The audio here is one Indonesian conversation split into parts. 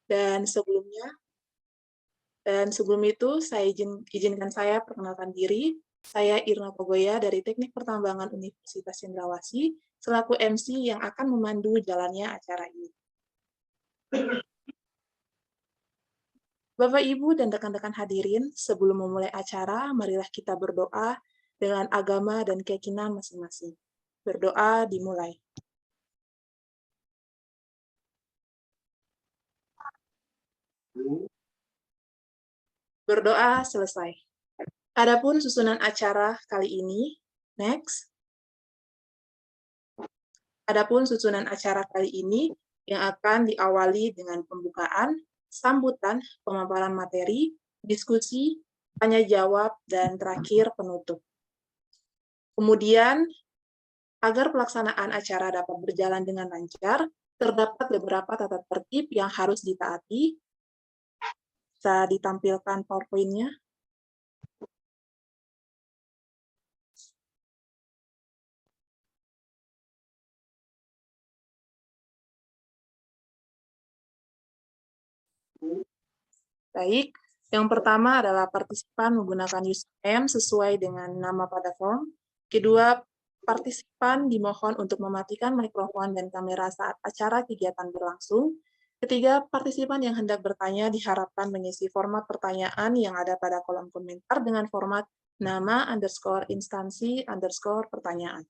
Dan sebelum itu, izinkan saya perkenalkan diri. Saya Irna Pogoya dari Teknik Pertambangan Universitas Cendrawasih, selaku MC yang akan memandu jalannya acara ini. Bapak, Ibu, dan rekan-rekan hadirin, sebelum memulai acara, marilah kita berdoa dengan agama dan keyakinan masing-masing. Berdoa dimulai. Berdoa selesai. Adapun susunan acara kali ini, next. Adapun susunan acara kali ini yang akan diawali dengan pembukaan, sambutan, pemaparan materi, diskusi, tanya jawab, dan terakhir penutup. Kemudian, agar pelaksanaan acara dapat berjalan dengan lancar, terdapat beberapa tata tertib yang harus ditaati. Bisa ditampilkan PowerPoint-nya. Baik, yang pertama adalah partisipan menggunakan username sesuai dengan nama pada form. Kedua, partisipan dimohon untuk mematikan mikrofon dan kamera saat acara kegiatan berlangsung. Ketiga, partisipan yang hendak bertanya diharapkan mengisi format pertanyaan yang ada pada kolom komentar dengan format nama _instansi _pertanyaan.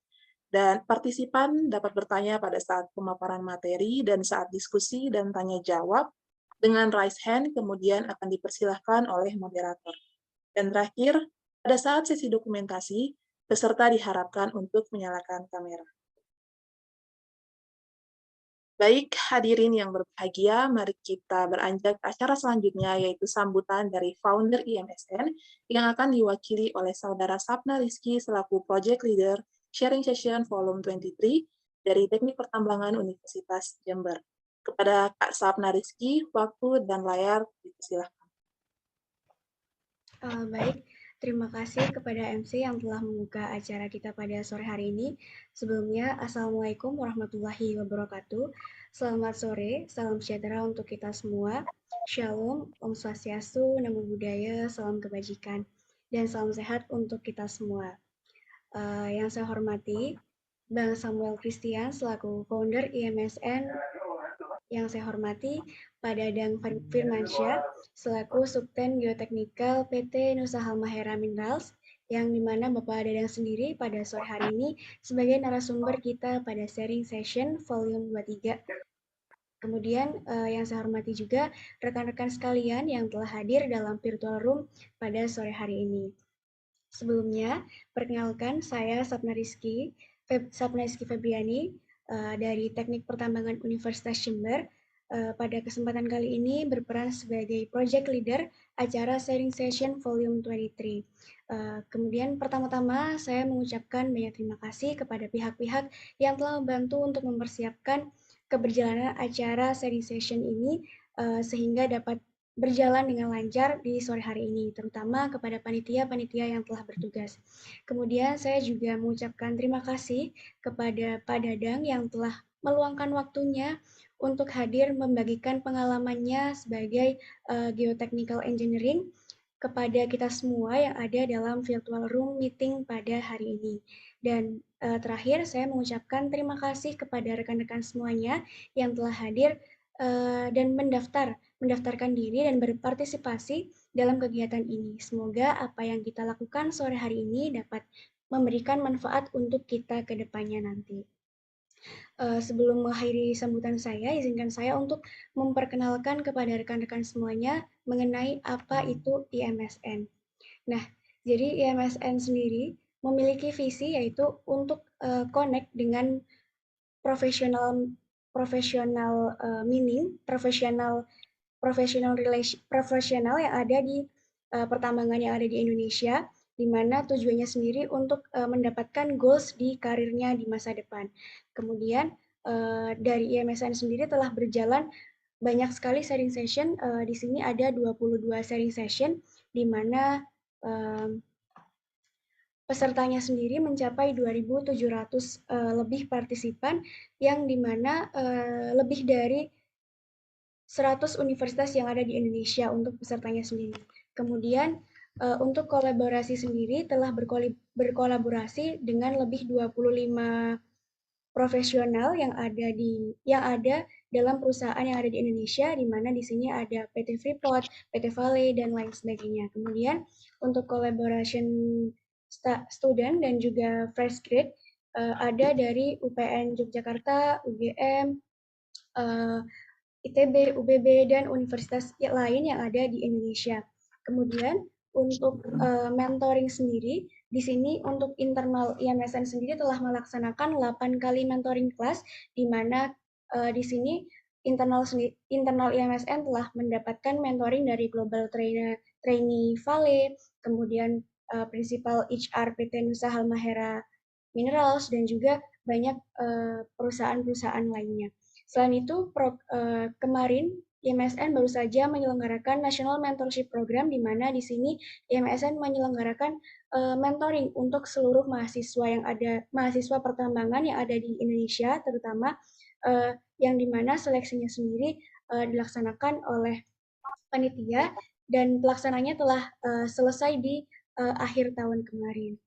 Dan partisipan dapat bertanya pada saat pemaparan materi dan saat diskusi dan tanya jawab dengan raise hand, kemudian akan dipersilahkan oleh moderator. Dan terakhir, pada saat sesi dokumentasi, peserta diharapkan untuk menyalakan kamera. Baik, hadirin yang berbahagia, mari kita beranjak ke acara selanjutnya, yaitu sambutan dari founder IMSN, yang akan diwakili oleh Saudara Sapna Rizky selaku Project Leader Sharing Session Volume 23 dari Teknik Pertambangan Universitas Jember. Kepada Kak Sapna Rizky, waktu dan layar dipersilahkan. Baik, terima kasih kepada MC yang telah membuka acara kita pada sore hari ini. Sebelumnya, Assalamualaikum warahmatullahi wabarakatuh. Selamat sore, salam sejahtera untuk kita semua. Shalom, Om Swastiastu, Namo Buddhaya, salam kebajikan, dan salam sehat untuk kita semua. Yang saya hormati, Bang Samuel Christian selaku founder IMSN. Yang saya hormati, Pak Dadang Firmansyah selaku Subten Geoteknikal PT Nusa Halmahera Minerals, yang dimana Bapak Dadang sendiri pada sore hari ini sebagai narasumber kita pada sharing session volume 23. Kemudian yang saya hormati juga rekan-rekan sekalian yang telah hadir dalam virtual room pada sore hari ini. Sebelumnya, perkenalkan saya Sapna Rizky Febriani dari Teknik Pertambangan Universitas Jember. Pada kesempatan kali ini berperan sebagai Project Leader acara Sharing Session Volume 23. Kemudian pertama-tama saya mengucapkan banyak terima kasih kepada pihak-pihak yang telah membantu untuk mempersiapkan keberjalanan acara Sharing Session ini sehingga dapat berjalan dengan lancar di sore hari ini, terutama kepada panitia-panitia yang telah bertugas. Kemudian saya juga mengucapkan terima kasih kepada Pak Dadang yang telah meluangkan waktunya untuk hadir membagikan pengalamannya sebagai geotechnical engineering kepada kita semua yang ada dalam virtual room meeting pada hari ini. Dan terakhir saya mengucapkan terima kasih kepada rekan-rekan semuanya yang telah hadir dan mendaftarkan diri dan berpartisipasi dalam kegiatan ini. Semoga apa yang kita lakukan sore hari ini dapat memberikan manfaat untuk kita ke depannya nanti. Sebelum mengakhiri sambutan saya, izinkan saya untuk memperkenalkan kepada rekan-rekan semuanya mengenai apa itu IMSN. Nah, jadi IMSN sendiri memiliki visi yaitu untuk connect dengan profesional meaning, profesional yang ada di pertambangan yang ada di Indonesia, di mana tujuannya sendiri untuk mendapatkan goals di karirnya di masa depan. Kemudian dari IMSN sendiri telah berjalan banyak sekali sharing session. Di sini ada 22 sharing session, di mana pesertanya sendiri mencapai 2.700 lebih partisipan, yang dimana lebih dari 100 universitas yang ada di Indonesia untuk pesertanya sendiri. Kemudian untuk kolaborasi sendiri telah berkolaborasi dengan lebih 25 profesional yang ada dalam perusahaan yang ada di Indonesia, di mana di sini ada PT Freeport, PT Vale, dan lain sebagainya. Kemudian untuk collaboration student dan juga fresh grade ada dari UPN Yogyakarta, UGM, ITB, UBB, dan universitas lain yang ada di Indonesia. Kemudian untuk mentoring sendiri, di sini untuk internal IMSN sendiri telah melaksanakan 8 kali mentoring kelas, di mana di sini internal IMSN telah mendapatkan mentoring dari Global Trainee Vale, kemudian Principal HR PT Nusa Halmahera Minerals, dan juga banyak perusahaan-perusahaan lainnya. Selain itu, kemarin IMSN baru saja menyelenggarakan National Mentorship Program, di mana di sini IMSN menyelenggarakan mentoring untuk seluruh mahasiswa pertambangan yang ada di Indonesia, terutama yang di mana seleksinya sendiri dilaksanakan oleh panitia, dan pelaksananya telah selesai di akhir tahun kemarin.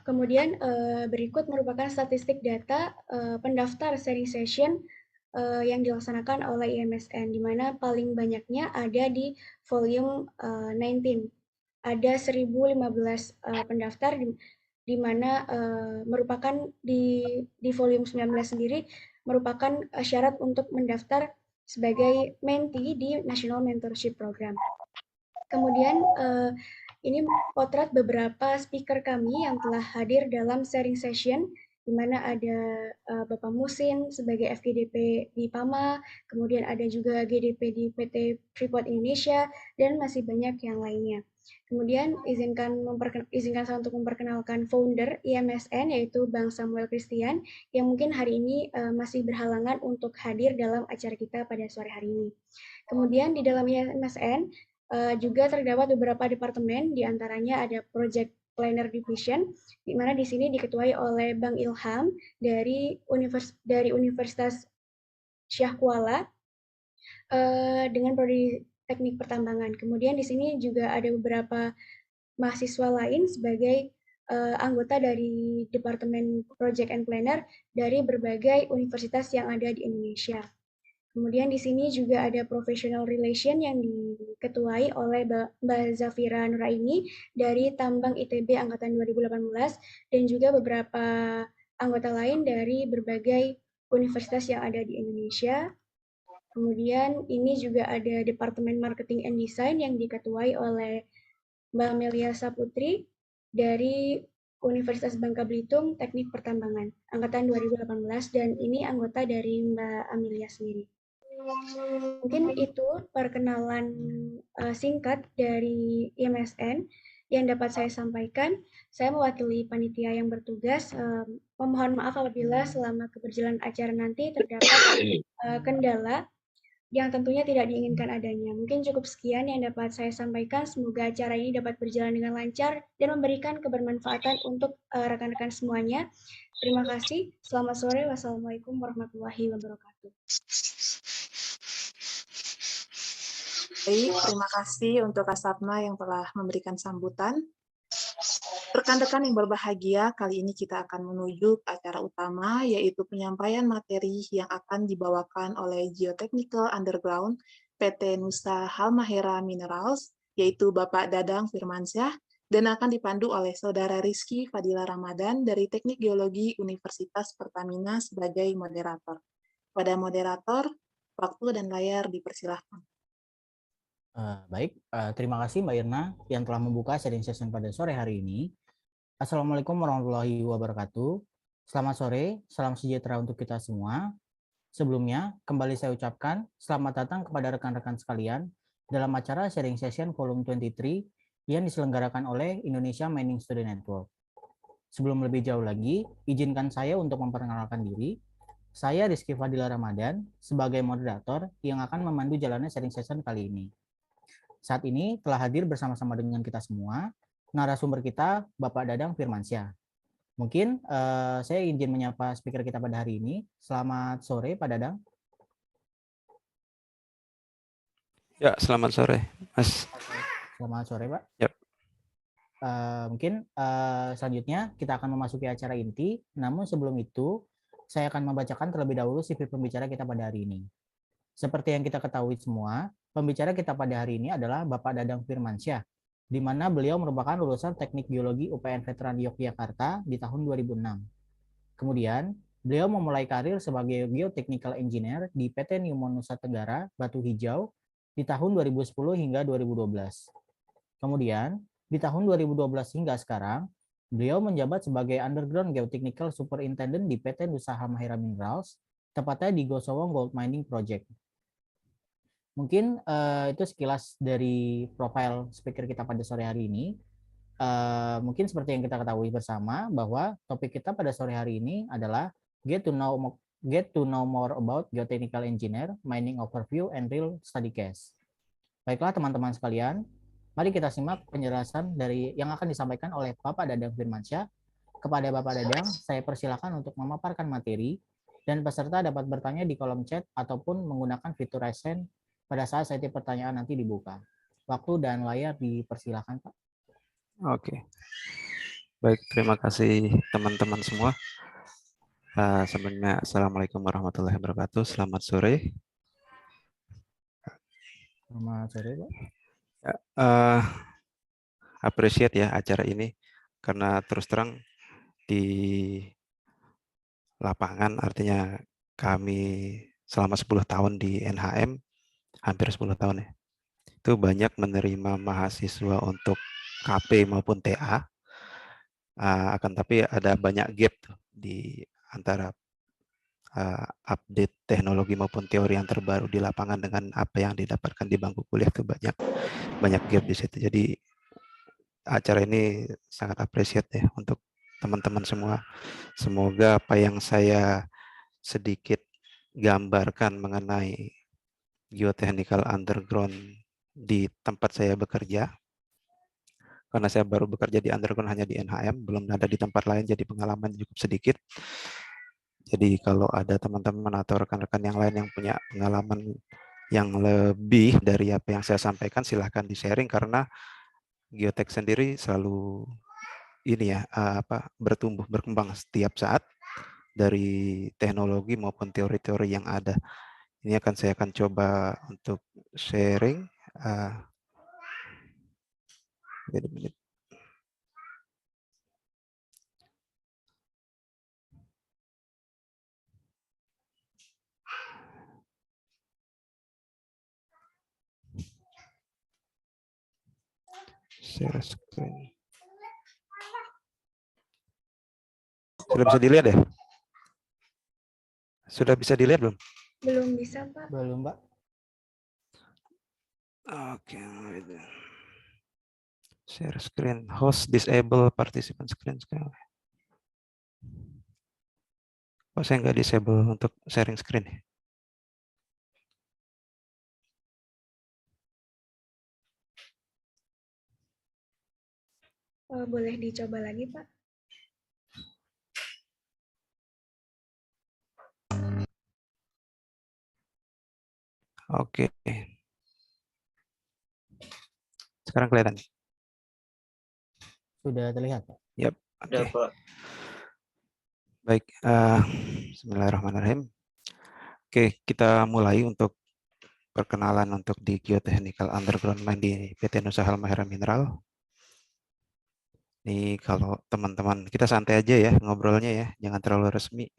Kemudian berikut merupakan statistik data pendaftar sharing session yang dilaksanakan oleh IMSN, di mana paling banyaknya ada di volume 19. Ada 1.015 pendaftar, di mana merupakan di volume 19 sendiri merupakan syarat untuk mendaftar sebagai mentee di National Mentorship Program. Kemudian ini potret beberapa speaker kami yang telah hadir dalam sharing session, di mana ada Bapak Musin sebagai FGDP di PAMA, kemudian ada juga GDP di PT Freeport Indonesia, dan masih banyak yang lainnya. Kemudian izinkan saya untuk memperkenalkan founder IMSN, yaitu Bang Samuel Christian, yang mungkin hari ini masih berhalangan untuk hadir dalam acara kita pada sore hari ini. Kemudian di dalam IMSN juga terdapat beberapa departemen, diantaranya ada Project Planner Division, di mana di sini diketuai oleh Bang Ilham dari Universitas Syah Kuala dengan prodi Teknik Pertambangan. Kemudian di sini juga ada beberapa mahasiswa lain sebagai anggota dari Departemen Project and Planner dari berbagai universitas yang ada di Indonesia. Kemudian di sini juga ada professional relation yang diketuai oleh Mbak Zafira Nuraini dari Tambang ITB angkatan 2018, dan juga beberapa anggota lain dari berbagai universitas yang ada di Indonesia. Kemudian ini juga ada Departemen Marketing and Design yang diketuai oleh Mbak Melia Saputri dari Universitas Bangka Belitung Teknik Pertambangan angkatan 2018, dan ini anggota dari Mbak Amelia sendiri. Mungkin itu perkenalan singkat dari IMSN yang dapat saya sampaikan. Saya mewakili panitia yang bertugas. Memohon maaf apabila selama keberjalanan acara nanti terdapat kendala yang tentunya tidak diinginkan adanya. Mungkin cukup sekian yang dapat saya sampaikan. Semoga acara ini dapat berjalan dengan lancar dan memberikan kebermanfaatan untuk rekan-rekan semuanya. Terima kasih. Selamat sore. Wassalamualaikum warahmatullahi wabarakatuh. Baik, terima kasih untuk Kak Sapna yang telah memberikan sambutan. Rekan-rekan yang berbahagia, kali ini kita akan menuju ke acara utama, yaitu penyampaian materi yang akan dibawakan oleh Geotechnical Underground PT Nusa Halmahera Minerals, yaitu Bapak Dadang Firmansyah, dan akan dipandu oleh Saudara Rizky Fadila Ramadan dari Teknik Geologi Universitas Pertamina sebagai moderator. Pada moderator, waktu dan layar dipersilahkan. Baik, terima kasih Mbak Irna yang telah membuka sharing session pada sore hari ini. Assalamualaikum warahmatullahi wabarakatuh. Selamat sore, salam sejahtera untuk kita semua. Sebelumnya, kembali saya ucapkan selamat datang kepada rekan-rekan sekalian dalam acara sharing session volume 23 yang diselenggarakan oleh Indonesia Mining Student Network. Sebelum lebih jauh lagi, izinkan saya untuk memperkenalkan diri. Saya Rizky Fadila Ramadan sebagai moderator yang akan memandu jalannya sharing session kali ini. Saat ini telah hadir bersama-sama dengan kita semua narasumber kita, Bapak Dadang Firmansyah. Mungkin saya izin menyapa speaker kita pada hari ini. Selamat sore, Pak Dadang. Ya, selamat sore, Mas. Selamat sore, Pak. Yap. Mungkin selanjutnya kita akan memasuki acara inti. Namun sebelum itu, saya akan membacakan terlebih dahulu CV pembicara kita pada hari ini. Seperti yang kita ketahui semua, pembicara kita pada hari ini adalah Bapak Dadang Firmansyah, di mana beliau merupakan lulusan Teknik Geologi UPN Veteran Yogyakarta di tahun 2006. Kemudian, beliau memulai karir sebagai Geotechnical Engineer di PT Newmont Nusa Tenggara, Batu Hijau, di tahun 2010 hingga 2012. Kemudian, di tahun 2012 hingga sekarang, beliau menjabat sebagai Underground Geotechnical Superintendent di PT Nusa Halmahera Minerals, tepatnya di Gosowong Gold Mining Project. Mungkin itu sekilas dari profil speaker kita pada sore hari ini. Mungkin seperti yang kita ketahui bersama bahwa topik kita pada sore hari ini adalah get to know more about geotechnical engineer, mining overview, and real study case. Baiklah teman-teman sekalian, mari kita simak penjelasan dari yang akan disampaikan oleh Bapak Dadang Firmansyah. Kepada Bapak Dadang, saya persilakan untuk memaparkan materi dan peserta dapat bertanya di kolom chat ataupun menggunakan fitur raise hand pada saat sesi pertanyaan nanti dibuka. Waktu dan layar dipersilakan, Pak. Oke. Baik, terima kasih teman-teman semua. Sebelumnya, Assalamualaikum warahmatullahi wabarakatuh. Selamat sore. Selamat sore, Pak. Ya, appreciate ya acara ini, karena terus terang di lapangan, artinya kami selama 10 tahun di NHM, hampir 10 tahun ya, itu banyak menerima mahasiswa untuk KP maupun TA, akan tapi ada banyak gap tuh di antara update teknologi maupun teori yang terbaru di lapangan dengan apa yang didapatkan di bangku kuliah, itu banyak gap di situ. Jadi acara ini sangat appreciate ya untuk teman-teman semua. Semoga apa yang saya sedikit gambarkan mengenai geotechnical underground di tempat saya bekerja, karena saya baru bekerja di underground hanya di NHM, belum ada di tempat lain, jadi pengalaman cukup sedikit. Jadi kalau ada teman-teman atau rekan-rekan yang lain yang punya pengalaman yang lebih dari apa yang saya sampaikan, silahkan di-sharing, karena geotek sendiri selalu ini ya, bertumbuh, berkembang setiap saat dari teknologi maupun teori-teori yang ada. Ini saya akan coba untuk sharing. Wait a minute. Share screen. Sudah bisa dilihat ya? Sudah bisa dilihat belum? Belum bisa, Pak. Belum, Pak. Oke. Share screen. Host disable participant screen. Kok saya nggak disable untuk sharing screen ya? Boleh dicoba lagi, Pak? Oke. Sekarang kelihatan? Sudah terlihat, Pak? Yap. Oke. Baik. Bismillahirrahmanirrahim. Oke, kita mulai untuk perkenalan untuk di Geotechnical Underground Mine di PT Nusa Halmahera Mineral. Ini kalau teman-teman, kita santai aja ya ngobrolnya ya, jangan terlalu resmi.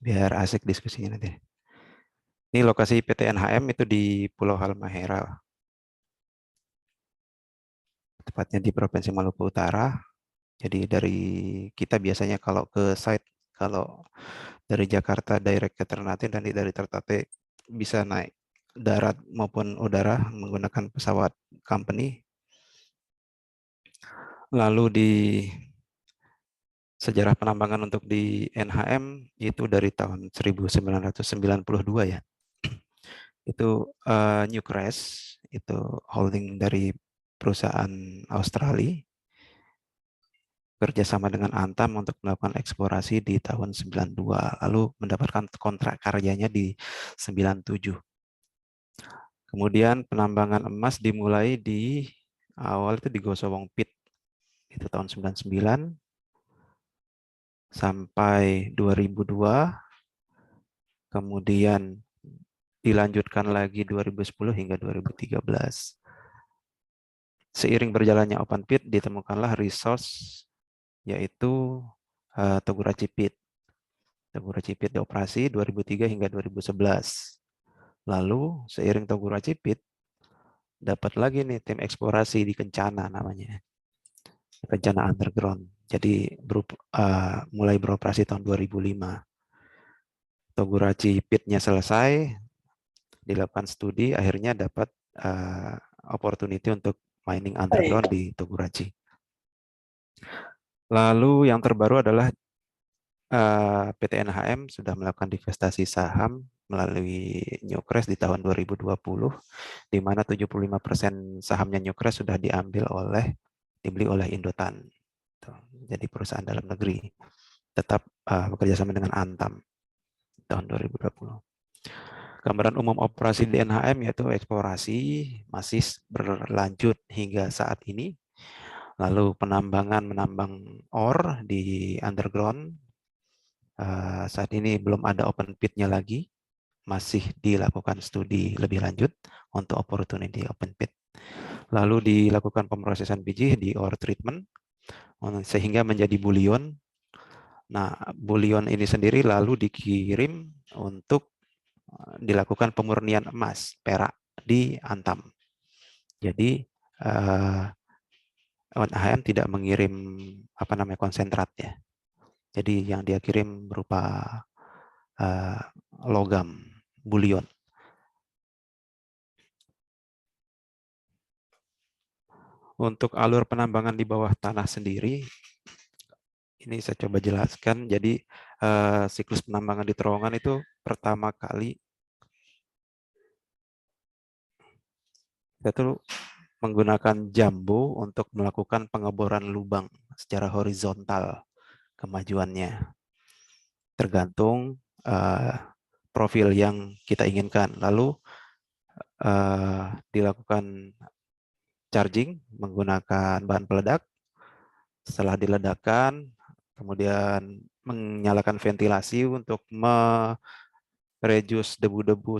Biar asik diskusinya nanti. Ini lokasi PT NHM itu di Pulau Halmahera. Tepatnya di Provinsi Maluku Utara. Jadi dari kita biasanya kalau ke site, kalau dari Jakarta direct ke Ternate, dan dari Ternate bisa naik darat maupun udara menggunakan pesawat company. Lalu di sejarah penambangan untuk di NHM itu dari tahun 1992 ya. Itu Newcrest, itu holding dari perusahaan Australia. kerjasama dengan Antam untuk melakukan eksplorasi di tahun 92, lalu mendapatkan kontrak karyanya di 97. Kemudian penambangan emas dimulai di awal itu di Gosowong Pit, itu tahun 99 sampai 2002, kemudian dilanjutkan lagi 2010 hingga 2013. Seiring berjalannya open pit, ditemukanlah resource yaitu Togurachi Pit. Togurachi Pit dioperasi 2003 hingga 2011. Lalu seiring Togurachi Pit, dapat lagi nih tim eksplorasi di Kencana namanya. Kencana Underground. Jadi mulai beroperasi tahun 2005. Togurachi Pit-nya selesai, dilakukan studi, akhirnya dapat opportunity untuk mining underground di Togurachi. Lalu yang terbaru adalah PT NHM sudah melakukan divestasi saham melalui Newcrest di tahun 2020, di mana 75% sahamnya Newcrest sudah dibeli oleh Indotan. Jadi perusahaan dalam negeri. Tetap bekerja sama dengan Antam tahun 2020. Gambaran umum operasi di NHM yaitu eksplorasi masih berlanjut hingga saat ini. Lalu menambang ore di underground. Saat ini belum ada open pit-nya lagi. Masih dilakukan studi lebih lanjut untuk opportunity open pit. Lalu dilakukan pemrosesan biji di ore treatment sehingga menjadi bullion. Nah, bullion ini sendiri lalu dikirim untuk dilakukan pemurnian emas, perak di Antam. Jadi NHM tidak mengirim konsentrat ya. Jadi yang dia kirim berupa logam, bullion. Untuk alur penambangan di bawah tanah sendiri, ini saya coba jelaskan. Jadi siklus penambangan di terowongan itu pertama kali kita tuh menggunakan jambu untuk melakukan pengeboran lubang secara horizontal kemajuannya. Tergantung profil yang kita inginkan. Lalu dilakukan charging menggunakan bahan peledak. Setelah diledakkan, kemudian menyalakan ventilasi untuk mereduce debu-debu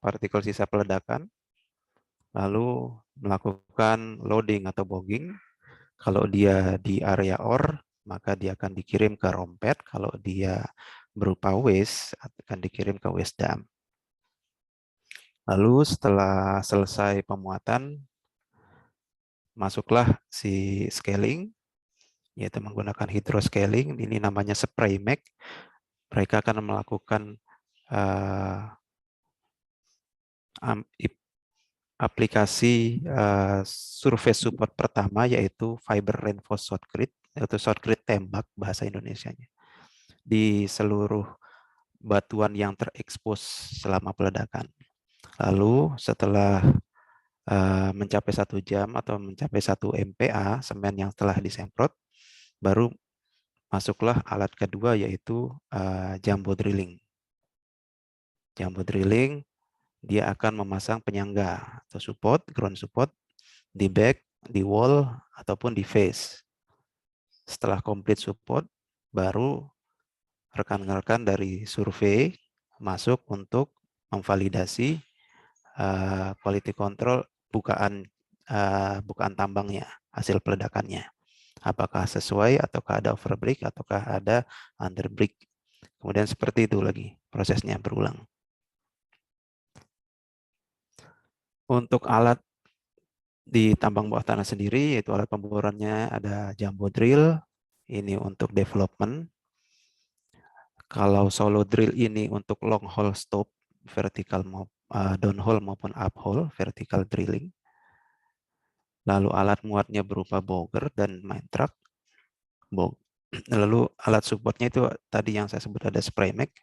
partikel sisa peledakan. Lalu melakukan loading atau bogging. Kalau dia di area ore, maka dia akan dikirim ke rompet. Kalau dia berupa waste, akan dikirim ke waste dump. Lalu setelah selesai pemuatan, masuklah si scaling, yaitu menggunakan hydroscaling. Ini namanya spray mag. Mereka akan melakukan aplikasi surface support pertama, yaitu fiber reinforced shotcrete, yaitu shotcrete tembak bahasa Indonesianya, di seluruh batuan yang terekspos selama peledakan. Lalu setelah mencapai 1 jam atau mencapai 1 MPa semen yang telah disemprot, baru masuklah alat kedua, yaitu jumbo drilling. Jumbo drilling, dia akan memasang penyangga atau support, ground support, di back, di wall, ataupun di face. Setelah complete support, baru rekan-rekan dari survei masuk untuk memvalidasi quality control bukaan tambangnya, hasil peledakannya. Apakah sesuai, ataukah ada overbreak, ataukah ada underbreak. Kemudian seperti itu lagi prosesnya berulang. Untuk alat di tambang bawah tanah sendiri, yaitu alat pemborannya ada jumbo drill, ini untuk development. Kalau solo drill ini untuk long hole stop, vertical downhole maupun uphole, vertical drilling. Lalu alat muatnya berupa boger dan mine truck. Lalu alat supportnya itu tadi yang saya sebut ada spray mag.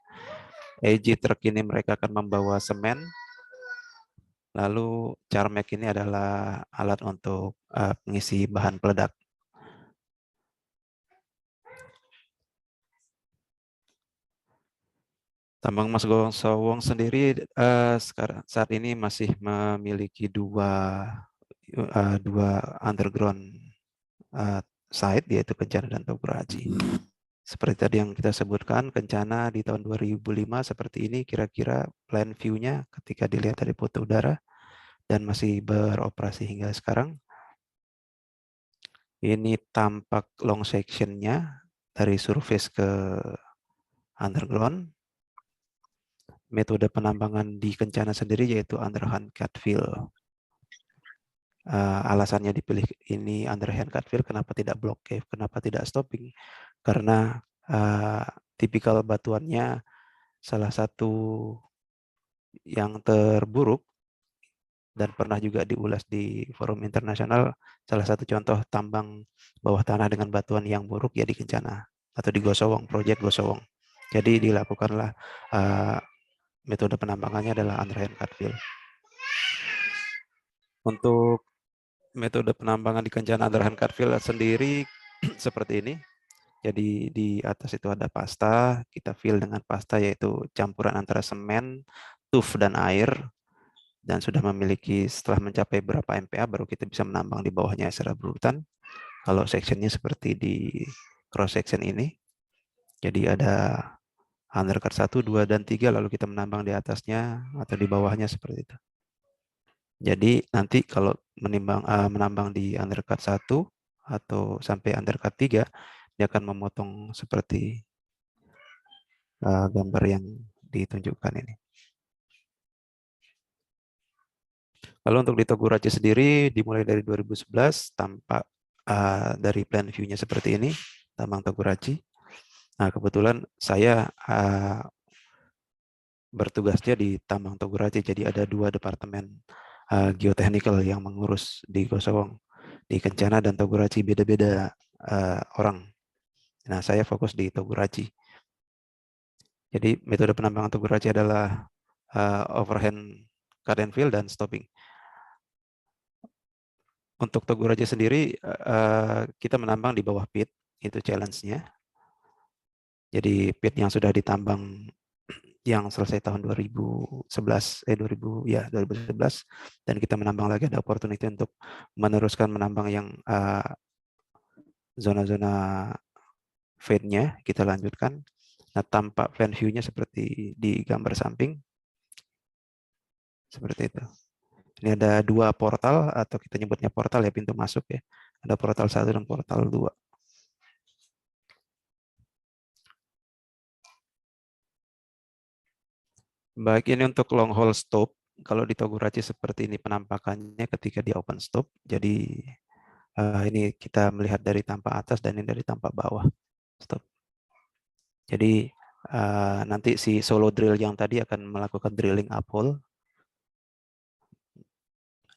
AG truck ini mereka akan membawa semen. Lalu Charmek ini adalah alat untuk pengisi bahan peledak. Tambang Mas Gosowong sendiri sekarang saat ini masih memiliki dua underground site, yaitu Kencana dan Toguraji. Seperti tadi yang kita sebutkan, Kencana di tahun 2005 seperti ini kira-kira plan view-nya ketika dilihat dari foto udara dan masih beroperasi hingga sekarang. Ini tampak long section-nya dari surface ke underground. Metode penambangan di Kencana sendiri yaitu underhand cut-fill. Alasannya dipilih ini underhand cut-fill, kenapa tidak block cave, kenapa tidak stopping? Karena tipikal batuannya salah satu yang terburuk dan pernah juga diulas di forum internasional, salah satu contoh tambang bawah tanah dengan batuan yang buruk ya di Kencana atau di Gosowong, proyek Gosowong. Jadi dilakukanlah metode penambangannya adalah underhand cut-fill. Untuk metode penambangan di Kencana underhand cut-fill sendiri seperti ini. Jadi di atas itu ada pasta, kita fill dengan pasta yaitu campuran antara semen, tuf dan air, dan sudah memiliki setelah mencapai berapa MPa baru kita bisa menambang di bawahnya secara berurutan. Kalau sectionnya seperti di cross section ini, jadi ada undercut 1, 2, dan 3, lalu kita menambang di atasnya atau di bawahnya seperti itu. Jadi nanti kalau menambang di undercut 1 atau sampai undercut 3, dia akan memotong seperti gambar yang ditunjukkan ini. Lalu untuk di Toguraji sendiri dimulai dari 2011, tampak dari plan view-nya seperti ini, tambang Toguraji. Nah, kebetulan saya bertugasnya di tambang Toguraji, jadi ada 2 departemen geotechnical yang mengurus di Gosowong. Di Kencana dan Toguraji beda-beda orang. Nah, saya fokus di Toguraji. Jadi metode penambangan Toguraji adalah overhand cut and fill dan stopping. Untuk Toguraji sendiri kita menambang di bawah pit, itu challenge-nya. Jadi pit yang sudah ditambang yang selesai tahun 2011 dan kita menambang lagi, ada opportunity untuk meneruskan menambang yang zona-zona fade-nya kita lanjutkan. Nah, tampak plan view-nya seperti di gambar samping. Seperti itu. Ini ada 2 portal atau kita nyebutnya portal ya, pintu masuk ya. Ada portal 1 dan portal 2. Baik, ini untuk long hole stop. Kalau di Toguraji seperti ini penampakannya ketika di open stop. Jadi ini kita melihat dari tampak atas dan ini dari tampak bawah. Stop. Jadi nanti si solo drill yang tadi akan melakukan drilling uphole.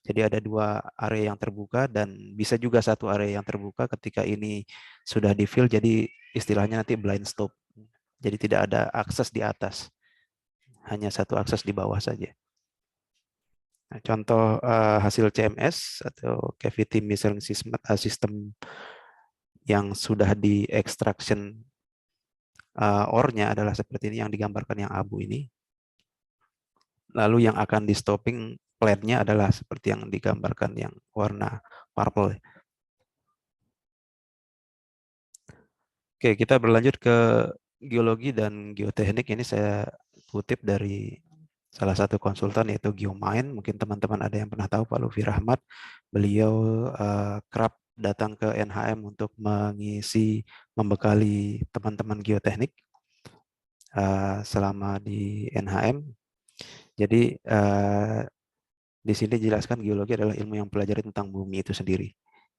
Jadi ada 2 area yang terbuka dan bisa juga 1 area yang terbuka ketika ini sudah di fill. Jadi istilahnya nanti blind stop. Jadi tidak ada akses di atas. Hanya 1 akses di bawah saja. Nah, contoh hasil CMS atau cavity measuring system yang sudah di extraction ore-nya adalah seperti ini yang digambarkan yang abu ini. Lalu yang akan di stopping plate-nya adalah seperti yang digambarkan yang warna purple. Oke, kita berlanjut ke geologi dan geoteknik. Ini saya kutip dari salah satu konsultan yaitu Geomine. Mungkin teman-teman ada yang pernah tahu Pak Lutfi Rahmat. Beliau kerap datang ke NHM untuk membekali teman-teman geoteknik selama di NHM. Jadi di sini dijelaskan geologi adalah ilmu yang mempelajari tentang bumi itu sendiri.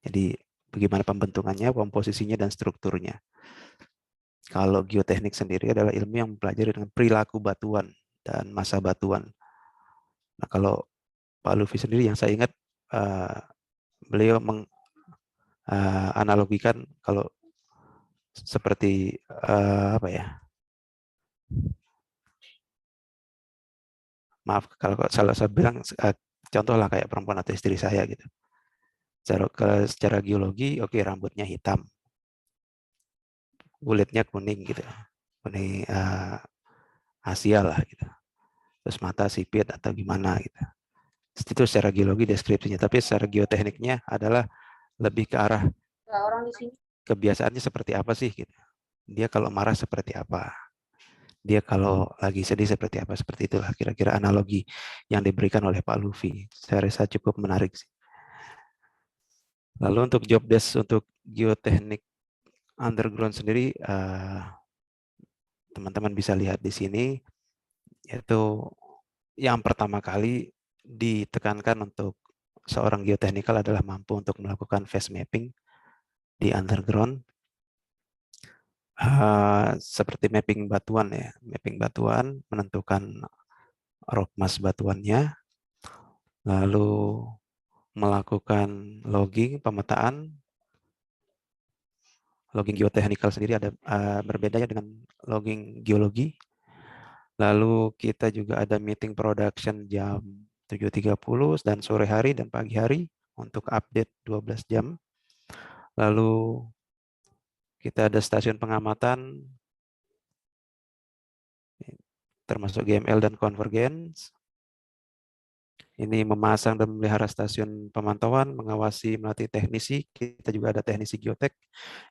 Jadi bagaimana pembentukannya, komposisinya, dan strukturnya. Kalau geoteknik sendiri adalah ilmu yang mempelajari dengan perilaku batuan dan massa batuan. Nah, kalau Pak Lutfi sendiri yang saya ingat beliau menganalogikan kalau seperti apa ya? Maaf kalau salah saya bilang contohlah kayak perempuan atau istri saya gitu. Secara geologi, oke, rambutnya hitam, kulitnya kuning gitu, kuning Asia lah gitu. Terus mata sipit atau gimana gitu. Itu secara geologi deskripsinya, tapi secara geotekniknya adalah lebih ke arah kebiasaannya seperti apa sih gitu. Dia kalau marah seperti apa, dia kalau lagi sedih seperti apa, seperti itulah kira-kira analogi yang diberikan oleh Pak Luffy. Saya rasa cukup menarik sih. Lalu untuk job desk untuk geoteknik underground sendiri, teman-teman bisa lihat di sini, yaitu yang pertama kali ditekankan untuk seorang geotechnical adalah mampu untuk melakukan phase mapping di underground, seperti mapping batuan ya, mapping batuan, menentukan rock mass batuannya, lalu melakukan logging, pemetaan. Logging geotechnical sendiri ada berbeda ya dengan logging geologi. Lalu kita juga ada meeting production jam 7.30 dan sore hari dan pagi hari untuk update 12 jam. Lalu kita ada stasiun pengamatan termasuk GML dan convergence. Ini memasang dan memelihara stasiun pemantauan, mengawasi, melatih teknisi. Kita juga ada teknisi geotek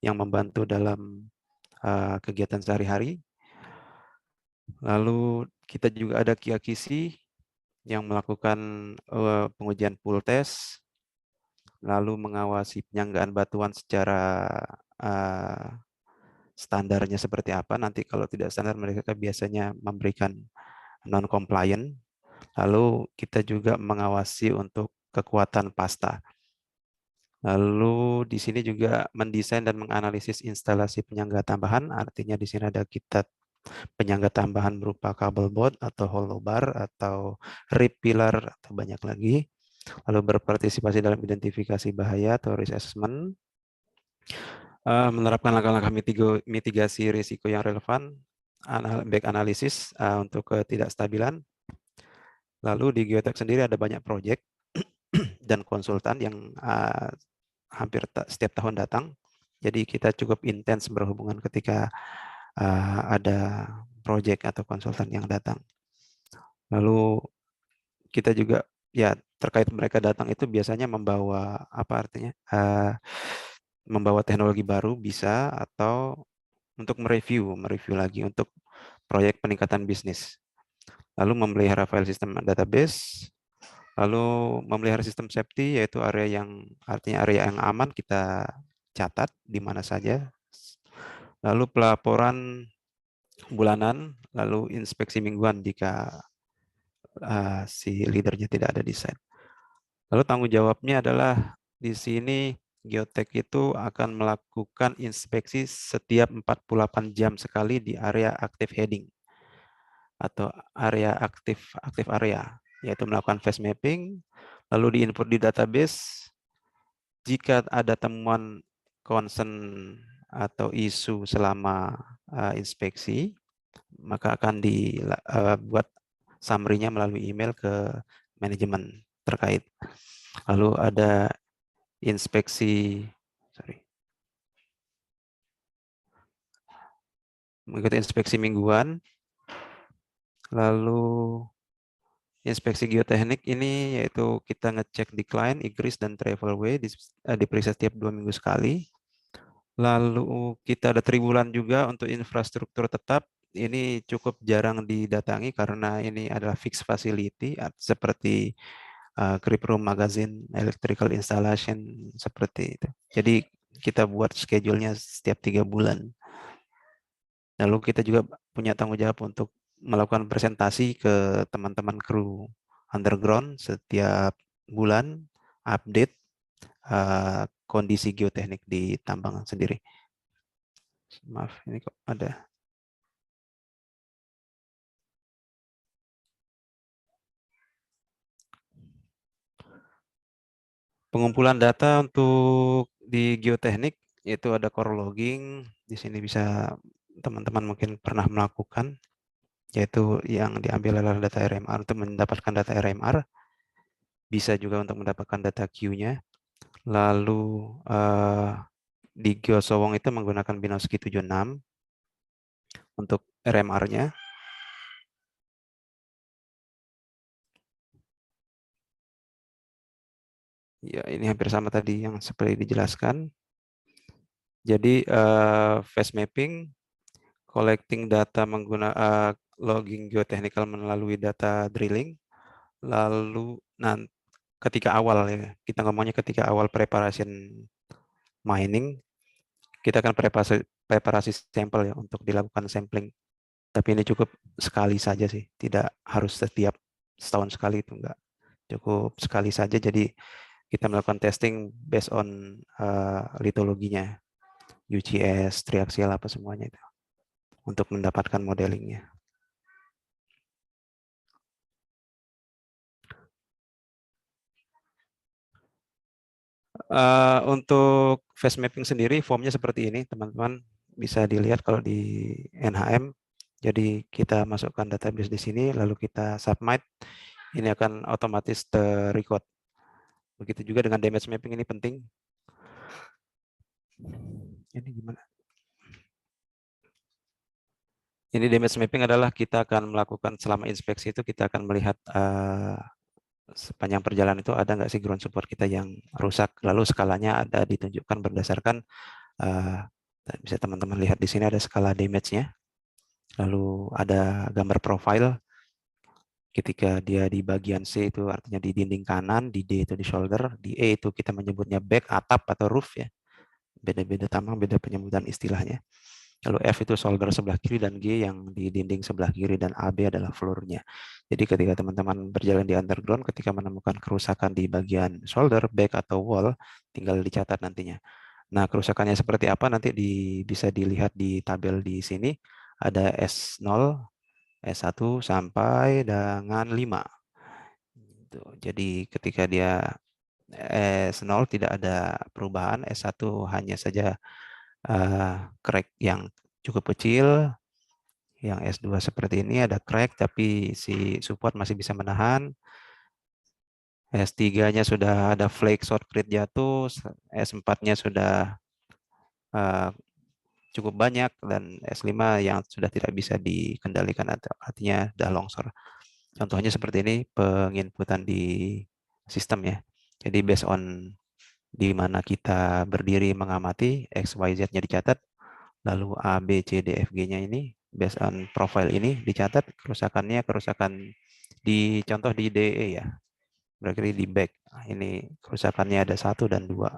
yang membantu dalam kegiatan sehari-hari. Lalu kita juga ada QA/QC yang melakukan pengujian pool test, lalu mengawasi penyanggaan batuan secara standarnya seperti apa. Nanti kalau tidak standar mereka biasanya memberikan non-compliant. Lalu kita juga mengawasi untuk kekuatan pasta. Lalu di sini juga mendesain dan menganalisis instalasi penyangga tambahan. Artinya di sini ada kita penyangga tambahan berupa kabel board atau hollow bar atau rib pilar atau banyak lagi. Lalu berpartisipasi dalam identifikasi bahaya atau risk assessment. Menerapkan langkah-langkah mitigasi risiko yang relevan, back analisis untuk ketidakstabilan. Lalu di geotek sendiri ada banyak proyek dan konsultan yang hampir setiap tahun datang. Jadi kita cukup intens berhubungan ketika ada proyek atau konsultan yang datang. Lalu kita juga ya terkait mereka datang itu biasanya membawa apa artinya membawa teknologi baru bisa atau untuk mereview lagi untuk proyek peningkatan bisnis. Lalu memelihara file sistem database, lalu memelihara sistem safety yaitu area yang artinya area yang aman kita catat di mana saja. Lalu pelaporan bulanan, lalu inspeksi mingguan jika si leadernya tidak ada di site. Lalu tanggung jawabnya adalah di sini geotek itu akan melakukan inspeksi setiap 48 jam sekali di area active heading atau area aktif area, yaitu melakukan phase mapping, lalu diinput di database. Jika ada temuan concern atau isu selama inspeksi, maka akan dibuat summary-nya melalui email ke manajemen terkait. Lalu ada mengikuti inspeksi mingguan. Lalu inspeksi geoteknik ini yaitu kita ngecek decline, egress, dan travelway diperiksa setiap 2 minggu sekali. Lalu kita ada triwulan juga untuk infrastruktur tetap. Ini cukup jarang didatangi karena ini adalah fixed facility seperti grip room, magazine, electrical installation seperti itu. Jadi kita buat schedule-nya setiap 3 bulan. Lalu kita juga punya tanggung jawab untuk melakukan presentasi ke teman-teman kru underground setiap bulan, update kondisi geoteknik di tambang sendiri. Maaf, ini kok ada. Pengumpulan data untuk di geoteknik yaitu ada core logging. Di sini bisa teman-teman mungkin pernah melakukan, yaitu yang diambil adalah data RMR untuk mendapatkan data RMR. Bisa juga untuk mendapatkan data Q-nya. Lalu di Geosowong itu menggunakan Binoski 76 untuk RMR-nya. Ya, ini hampir sama tadi yang seperti dijelaskan. Jadi phase mapping, collecting data menggunakan logging geotechnical melalui data drilling, lalu ketika awal ya, kita ngomongnya ketika awal preparation mining, kita akan preparasi sampel ya untuk dilakukan sampling. Tapi ini cukup sekali saja sih, tidak harus setiap setahun sekali, itu enggak. Cukup sekali saja, jadi kita melakukan testing based on litologinya, UGS, triaxial, apa semuanya itu, untuk mendapatkan modelingnya. Untuk phase mapping sendiri, formnya seperti ini, teman-teman bisa dilihat kalau di NHM. Jadi kita masukkan database di sini, lalu kita submit, ini akan otomatis ter-record. Begitu juga dengan damage mapping, ini penting. Ini gimana? Ini damage mapping adalah kita akan melakukan selama inspeksi itu, kita akan melihat sepanjang perjalanan itu ada nggak sih ground support kita yang rusak. Lalu skalanya ada ditunjukkan berdasarkan, bisa teman-teman lihat di sini ada skala damage-nya. Lalu ada gambar profile. Ketika dia di bagian C itu artinya di dinding kanan, di D itu di shoulder, di E itu kita menyebutnya back, atap atau roof ya. Beda-beda tambang, beda penyebutan istilahnya. Lalu F itu shoulder sebelah kiri, dan G yang di dinding sebelah kiri, dan AB adalah floor-nya. Jadi ketika teman-teman berjalan di underground, ketika menemukan kerusakan di bagian shoulder, back atau wall, tinggal dicatat nantinya. Nah, kerusakannya seperti apa nanti bisa dilihat di tabel di sini. Ada S0, S1 sampai dengan 5. Jadi ketika dia S0 tidak ada perubahan, S1 hanya saja crack yang cukup kecil, yang S2 seperti ini ada crack tapi si support masih bisa menahan, S3-nya sudah ada flake shotcrete jatuh, S4-nya sudah cukup banyak, dan S5 yang sudah tidak bisa dikendalikan, artinya sudah longsor. Contohnya seperti ini penginputan di sistem ya. Jadi based on di mana kita berdiri mengamati, X, Y, Z-nya dicatat, lalu A, B, C, D, F, G-nya ini based on profile ini dicatat, kerusakannya kerusakan di contoh di DE ya, berarti di back. Ini kerusakannya ada 1 dan 2.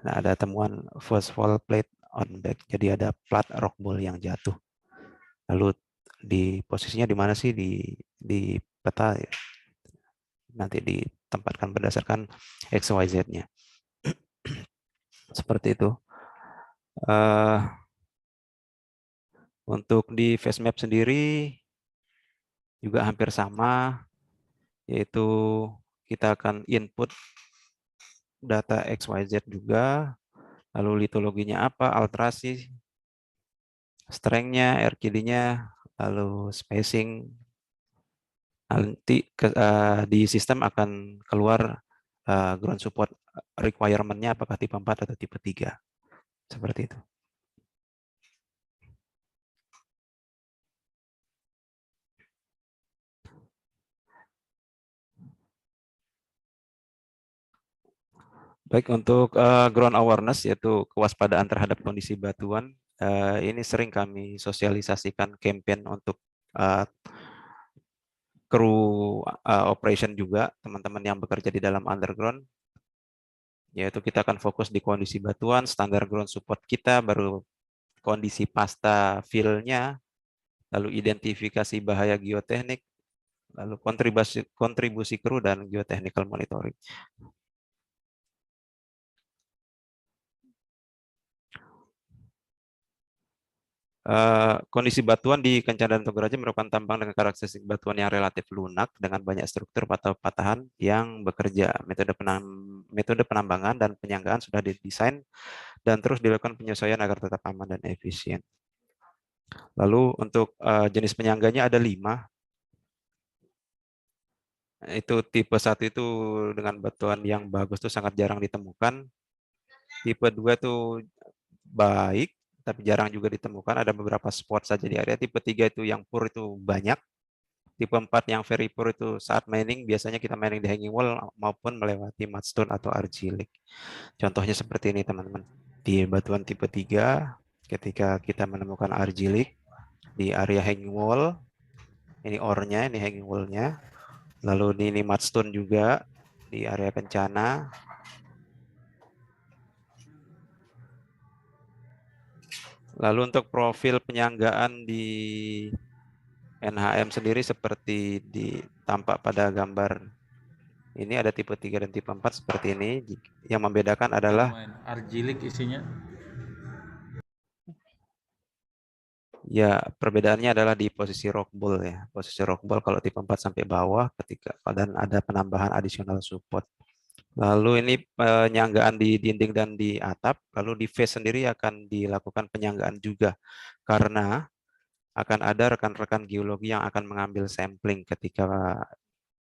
Nah, ada temuan first fall plate on back, jadi ada plat rock ball yang jatuh. Lalu di posisinya di mana sih di peta ya? Nanti ditempatkan berdasarkan XYZ-nya. Seperti itu. Untuk di phase map sendiri juga hampir sama, yaitu kita akan input data XYZ juga, lalu litologinya apa, alterasi, strength-nya, RQD-nya, lalu spacing. Nanti di sistem akan keluar ground support requirement-nya apakah tipe 4 atau tipe 3. Seperti itu. Baik, untuk ground awareness, yaitu kewaspadaan terhadap kondisi batuan, ini sering kami sosialisasikan campaign untuk kru operation juga, teman-teman yang bekerja di dalam underground, yaitu kita akan fokus di kondisi batuan, standar ground support kita, baru kondisi pasta fill-nya, lalu identifikasi bahaya geoteknik, lalu kontribusi kru, dan geotechnical monitoring. Kondisi batuan di Kencana dan Togoraja merupakan tambang dengan karakteristik batuan yang relatif lunak dengan banyak struktur atau patahan yang bekerja. Metode penambangan dan penyanggaan sudah didesain dan terus dilakukan penyesuaian agar tetap aman dan efisien. Lalu untuk jenis penyangganya ada 5. Itu tipe 1 itu dengan batuan yang bagus itu sangat jarang ditemukan. Tipe 2 itu baik, tapi jarang juga ditemukan. Ada beberapa spot saja di area. Tipe 3 itu yang pur itu banyak. Tipe 4 yang very poor itu saat mining biasanya kita mining di hanging wall maupun melewati mudstone atau argillic. Contohnya seperti ini teman-teman. Di batuan tipe 3 ketika kita menemukan argillic di area hanging wall, ini ore-nya, ini hanging wall-nya. Lalu ini mudstone juga di area bencana. Lalu untuk profil penyanggaan di NHM sendiri seperti tampak pada gambar ini, ada tipe 3 dan tipe 4 seperti ini. Yang membedakan adalah argillic isinya. Ya, perbedaannya adalah di posisi rock ball ya. Posisi rock ball kalau tipe 4 sampai bawah ketika dan ada penambahan additional support. Lalu ini penyanggaan di dinding dan di atap, lalu di face sendiri akan dilakukan penyanggaan juga karena akan ada rekan-rekan geologi yang akan mengambil sampling ketika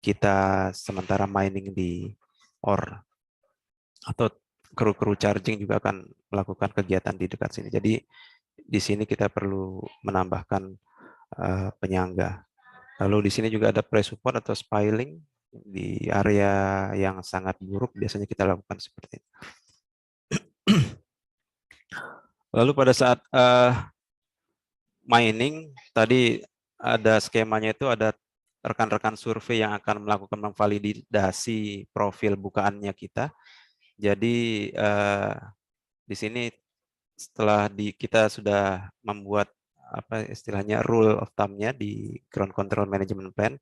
kita sementara mining di ore, atau kru-kru charging juga akan melakukan kegiatan di dekat sini. Jadi di sini kita perlu menambahkan penyangga. Lalu di sini juga ada pre-support atau spiling di area yang sangat buruk, biasanya kita lakukan seperti ini. Lalu pada saat mining, tadi ada skemanya itu ada rekan-rekan survei yang akan melakukan memvalidasi profil bukaannya kita. Jadi di sini setelah kita sudah membuat apa istilahnya rule of thumb-nya di ground control management plan,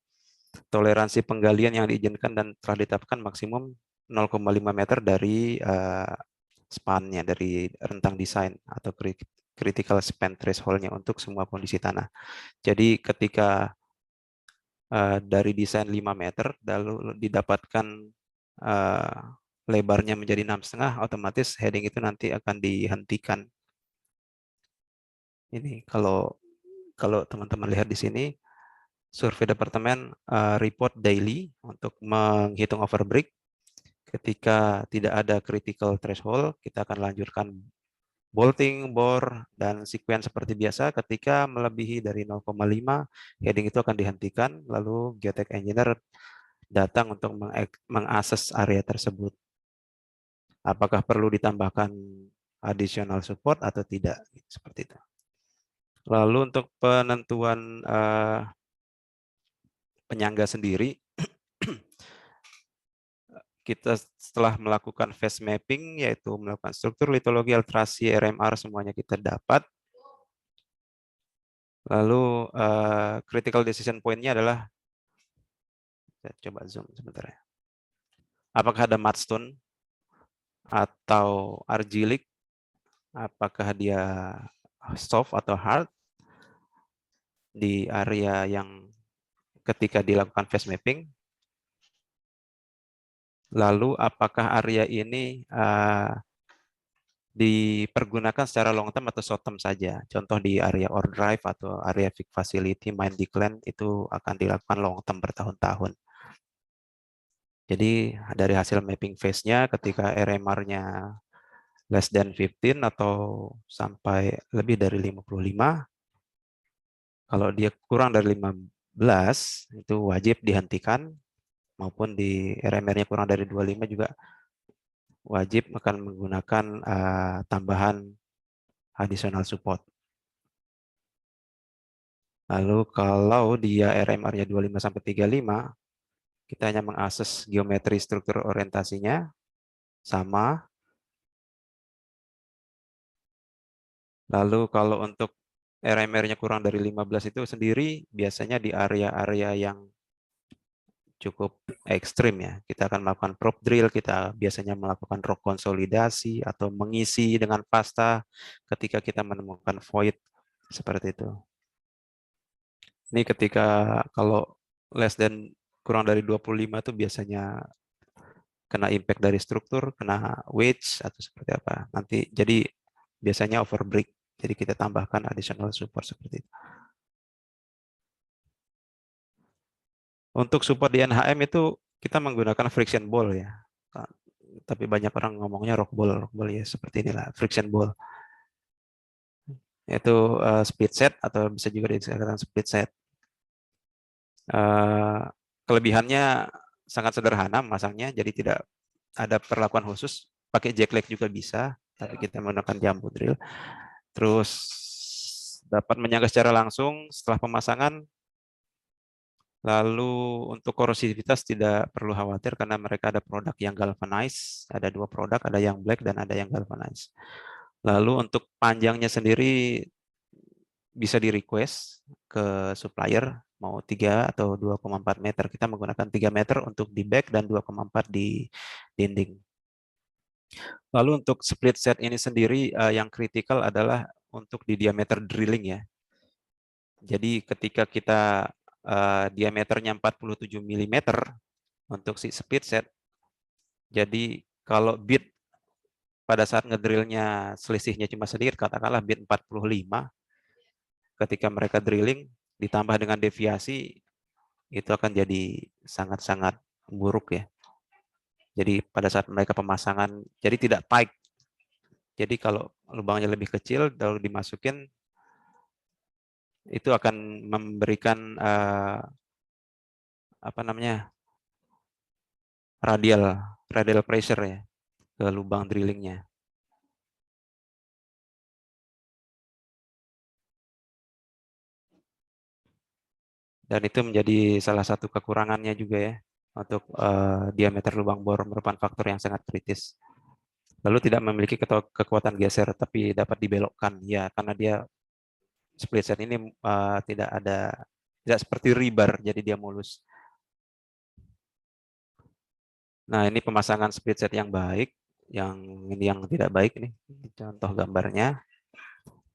toleransi penggalian yang diizinkan dan telah ditetapkan maksimum 0,5 meter dari span-nya, dari rentang desain atau critical span threshold-nya untuk semua kondisi tanah. Jadi ketika dari desain 5 meter lalu didapatkan lebarnya menjadi 6,5, otomatis heading itu nanti akan dihentikan. Ini kalau teman-teman lihat di sini, survei departemen report daily untuk menghitung overbreak. Ketika tidak ada critical threshold, kita akan lanjutkan bolting, bore, dan sequence seperti biasa. Ketika melebihi dari 0,5, heading itu akan dihentikan, lalu geotech engineer datang untuk mengakses area tersebut. Apakah perlu ditambahkan additional support atau tidak, seperti itu. Lalu untuk penentuan penyangga sendiri, kita setelah melakukan phase mapping, yaitu melakukan struktur, litologi, alterasi, RMR, semuanya kita dapat. Lalu critical decision point-nya adalah, saya coba zoom sebentar ya. Apakah ada mudstone atau argillic? Apakah dia soft atau hard di area yang ketika dilakukan phase mapping? Lalu apakah area ini dipergunakan secara long term atau short term saja? Contoh di area ore drive atau area fix facility, mine decline itu akan dilakukan long term bertahun-tahun. Jadi dari hasil mapping phase-nya ketika RMR-nya less than 15 atau sampai lebih dari 55, kalau dia kurang dari 15 itu wajib dihentikan, maupun di RMR-nya kurang dari 25 juga wajib akan menggunakan tambahan additional support. Lalu kalau dia RMR-nya 25 sampai 35, kita hanya mengakses geometri struktur orientasinya sama. Lalu kalau untuk RMR-nya kurang dari 15 itu sendiri biasanya di area-area yang cukup ekstrim ya. Kita akan melakukan probe drill, kita biasanya melakukan rock konsolidasi atau mengisi dengan pasta ketika kita menemukan void seperti itu. Ini ketika kalau less than kurang dari 25 itu biasanya kena impact dari struktur, kena wedge atau seperti apa. Nanti jadi biasanya overbreak. Jadi kita tambahkan additional support seperti itu. Untuk support di NHM itu kita menggunakan friction ball ya. Tapi banyak orang ngomongnya rock ball ya, seperti inilah friction ball. Yaitu split set atau bisa juga dikatakan split set. Kelebihannya sangat sederhana masangnya, jadi tidak ada perlakuan khusus. Pakai jackleg juga bisa, tapi kita menggunakan jumbo drill. Terus dapat menyangga secara langsung setelah pemasangan. Lalu untuk korosivitas tidak perlu khawatir karena mereka ada produk yang galvanized, ada 2 produk, ada yang black dan ada yang galvanized. Lalu untuk panjangnya sendiri bisa di request ke supplier mau 3 atau 2,4 meter. Kita menggunakan 3 meter untuk di back dan 2,4 di dinding. Lalu untuk split set ini sendiri yang kritikal adalah untuk di diameter drilling ya. Jadi ketika kita diameternya 47 mm untuk si split set, jadi kalau bit pada saat ngedrillnya selisihnya cuma sedikit, katakanlah bit 45, ketika mereka drilling ditambah dengan deviasi, itu akan jadi sangat-sangat buruk ya. Jadi pada saat mereka pemasangan, jadi tidak tight. Jadi kalau lubangnya lebih kecil, lalu dimasukin, itu akan memberikan apa namanya, radial pressure ya ke lubang drillingnya. Dan itu menjadi salah satu kekurangannya juga ya, untuk diameter lubang bor merupakan faktor yang sangat kritis. Lalu tidak memiliki kekuatan geser, tapi dapat dibelokkan ya, karena dia split set ini tidak seperti rebar, jadi dia mulus. Nah, ini pemasangan split set yang baik, ini yang tidak baik nih, contoh gambarnya.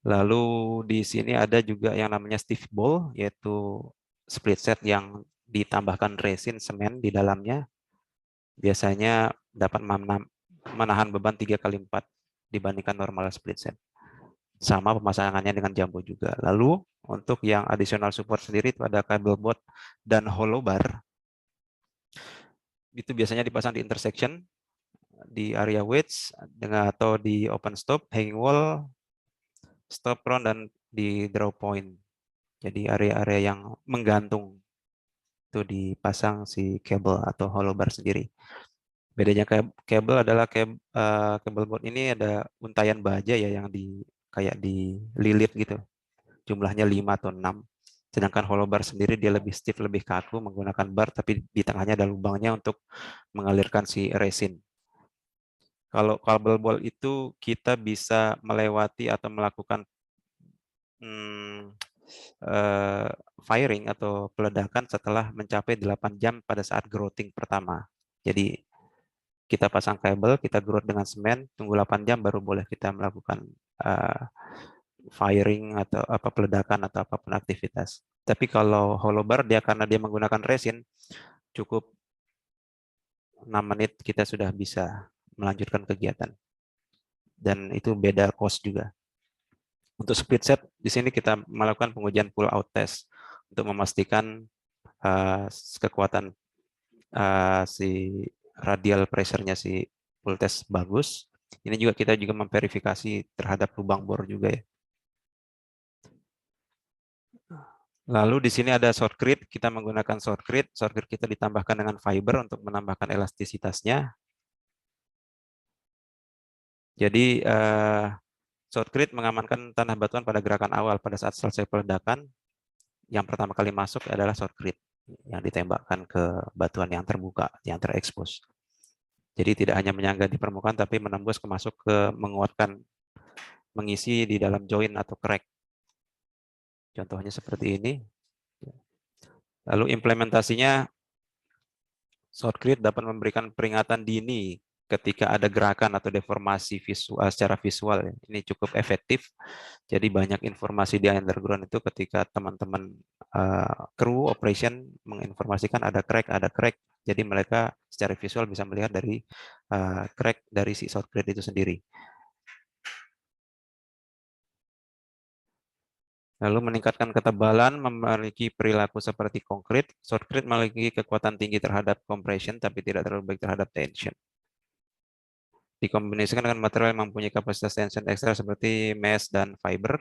Lalu di sini ada juga yang namanya stiff ball, yaitu split set yang ditambahkan resin semen di dalamnya. Biasanya dapat menahan beban 3x4 dibandingkan normal split set. Sama pemasangannya dengan jumbo juga. Lalu untuk yang additional support sendiri itu ada kabel bot dan hollow bar. Itu biasanya dipasang di intersection, di area wedge, atau di open stop, hanging wall, stop front, dan di draw point. Jadi area-area yang menggantung itu dipasang si kabel atau hollow bar sendiri. Bedanya kabel adalah kabel bot ini ada untayan baja ya yang kayak dililit gitu. Jumlahnya 5 atau 6. Sedangkan hollow bar sendiri dia lebih stiff, lebih kaku, menggunakan bar tapi di tengahnya ada lubangnya untuk mengalirkan si resin. Kalau kabel bol itu kita bisa melewati atau melakukan firing atau peledakan setelah mencapai 8 jam pada saat growthing pertama. Jadi kita pasang kabel, kita growth dengan semen, tunggu 8 jam baru boleh kita melakukan firing atau peledakan atau apapun aktivitas. Tapi kalau hollow bar dia karena dia menggunakan resin, cukup 6 menit kita sudah bisa melanjutkan kegiatan. Dan itu beda cost juga. Untuk split set di sini kita melakukan pengujian pull out test untuk memastikan kekuatan si radial pressure-nya si pull test bagus. Ini juga kita juga memverifikasi terhadap lubang bor juga ya. Lalu di sini ada shotcrete, kita menggunakan shotcrete. Shotcrete kita ditambahkan dengan fiber untuk menambahkan elastisitasnya. Jadi shotcrete mengamankan tanah batuan pada gerakan awal pada saat selesai peledakan. Yang pertama kali masuk adalah shotcrete yang ditembakkan ke batuan yang terbuka, yang terekspos. Jadi tidak hanya menyangga di permukaan, tapi menembus masuk ke menguatkan, mengisi di dalam join atau crack. Contohnya seperti ini. Lalu implementasinya, shotcrete dapat memberikan peringatan dini ketika ada gerakan atau deformasi visual secara visual. Ini cukup efektif. Jadi banyak informasi di underground itu ketika teman-teman kru operation menginformasikan ada crack. Jadi mereka secara visual bisa melihat dari crack dari si shotcrete itu sendiri. Lalu meningkatkan ketebalan, memiliki perilaku seperti konkret. Shotcrete memiliki kekuatan tinggi terhadap compression, tapi tidak terlalu baik terhadap tension. Dikombinasikan dengan material yang mempunyai kapasitas tension ekstra seperti mesh dan fiber.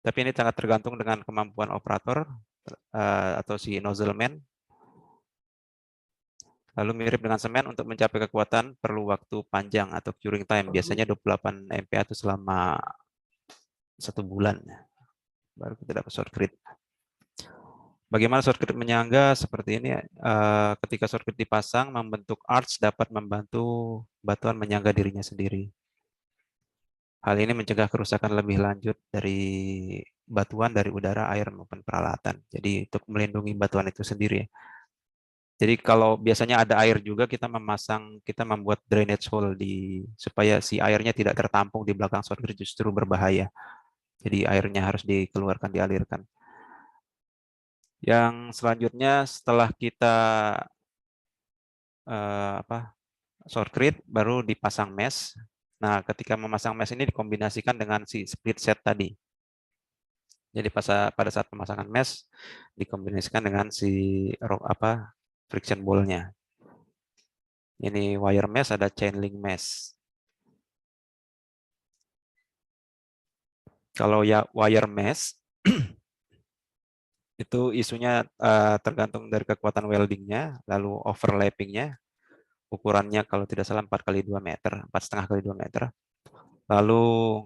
Tapi ini sangat tergantung dengan kemampuan operator. atau si nozzle man. Lalu mirip dengan semen, untuk mencapai kekuatan perlu waktu panjang atau curing time. Biasanya 28 MPa itu selama 1 bulan. Baru kita dapat shortcrete. Bagaimana shortcrete menyangga? Seperti ini. Ketika shortcrete dipasang, membentuk arch dapat membantu batuan menyangga dirinya sendiri. Hal ini mencegah kerusakan lebih lanjut dari batuan, dari udara, air, maupun peralatan. Jadi untuk melindungi batuan itu sendiri. Jadi kalau biasanya ada air juga, kita membuat drainage hole supaya si airnya tidak tertampung di belakang shortcrete, justru berbahaya. Jadi airnya harus dikeluarkan, dialirkan. Yang selanjutnya setelah kita shortcrete, baru dipasang mesh. Nah, ketika memasang mesh ini dikombinasikan dengan si split set tadi. Jadi pada saat pemasangan mesh dikombinasikan dengan si friction ball-nya. Ini wire mesh, ada chain link mesh. Kalau ya wire mesh itu isunya tergantung dari kekuatan weldingnya, lalu overlappingnya, ukurannya kalau tidak salah 4x2 meter, 4,5x2 meter. Lalu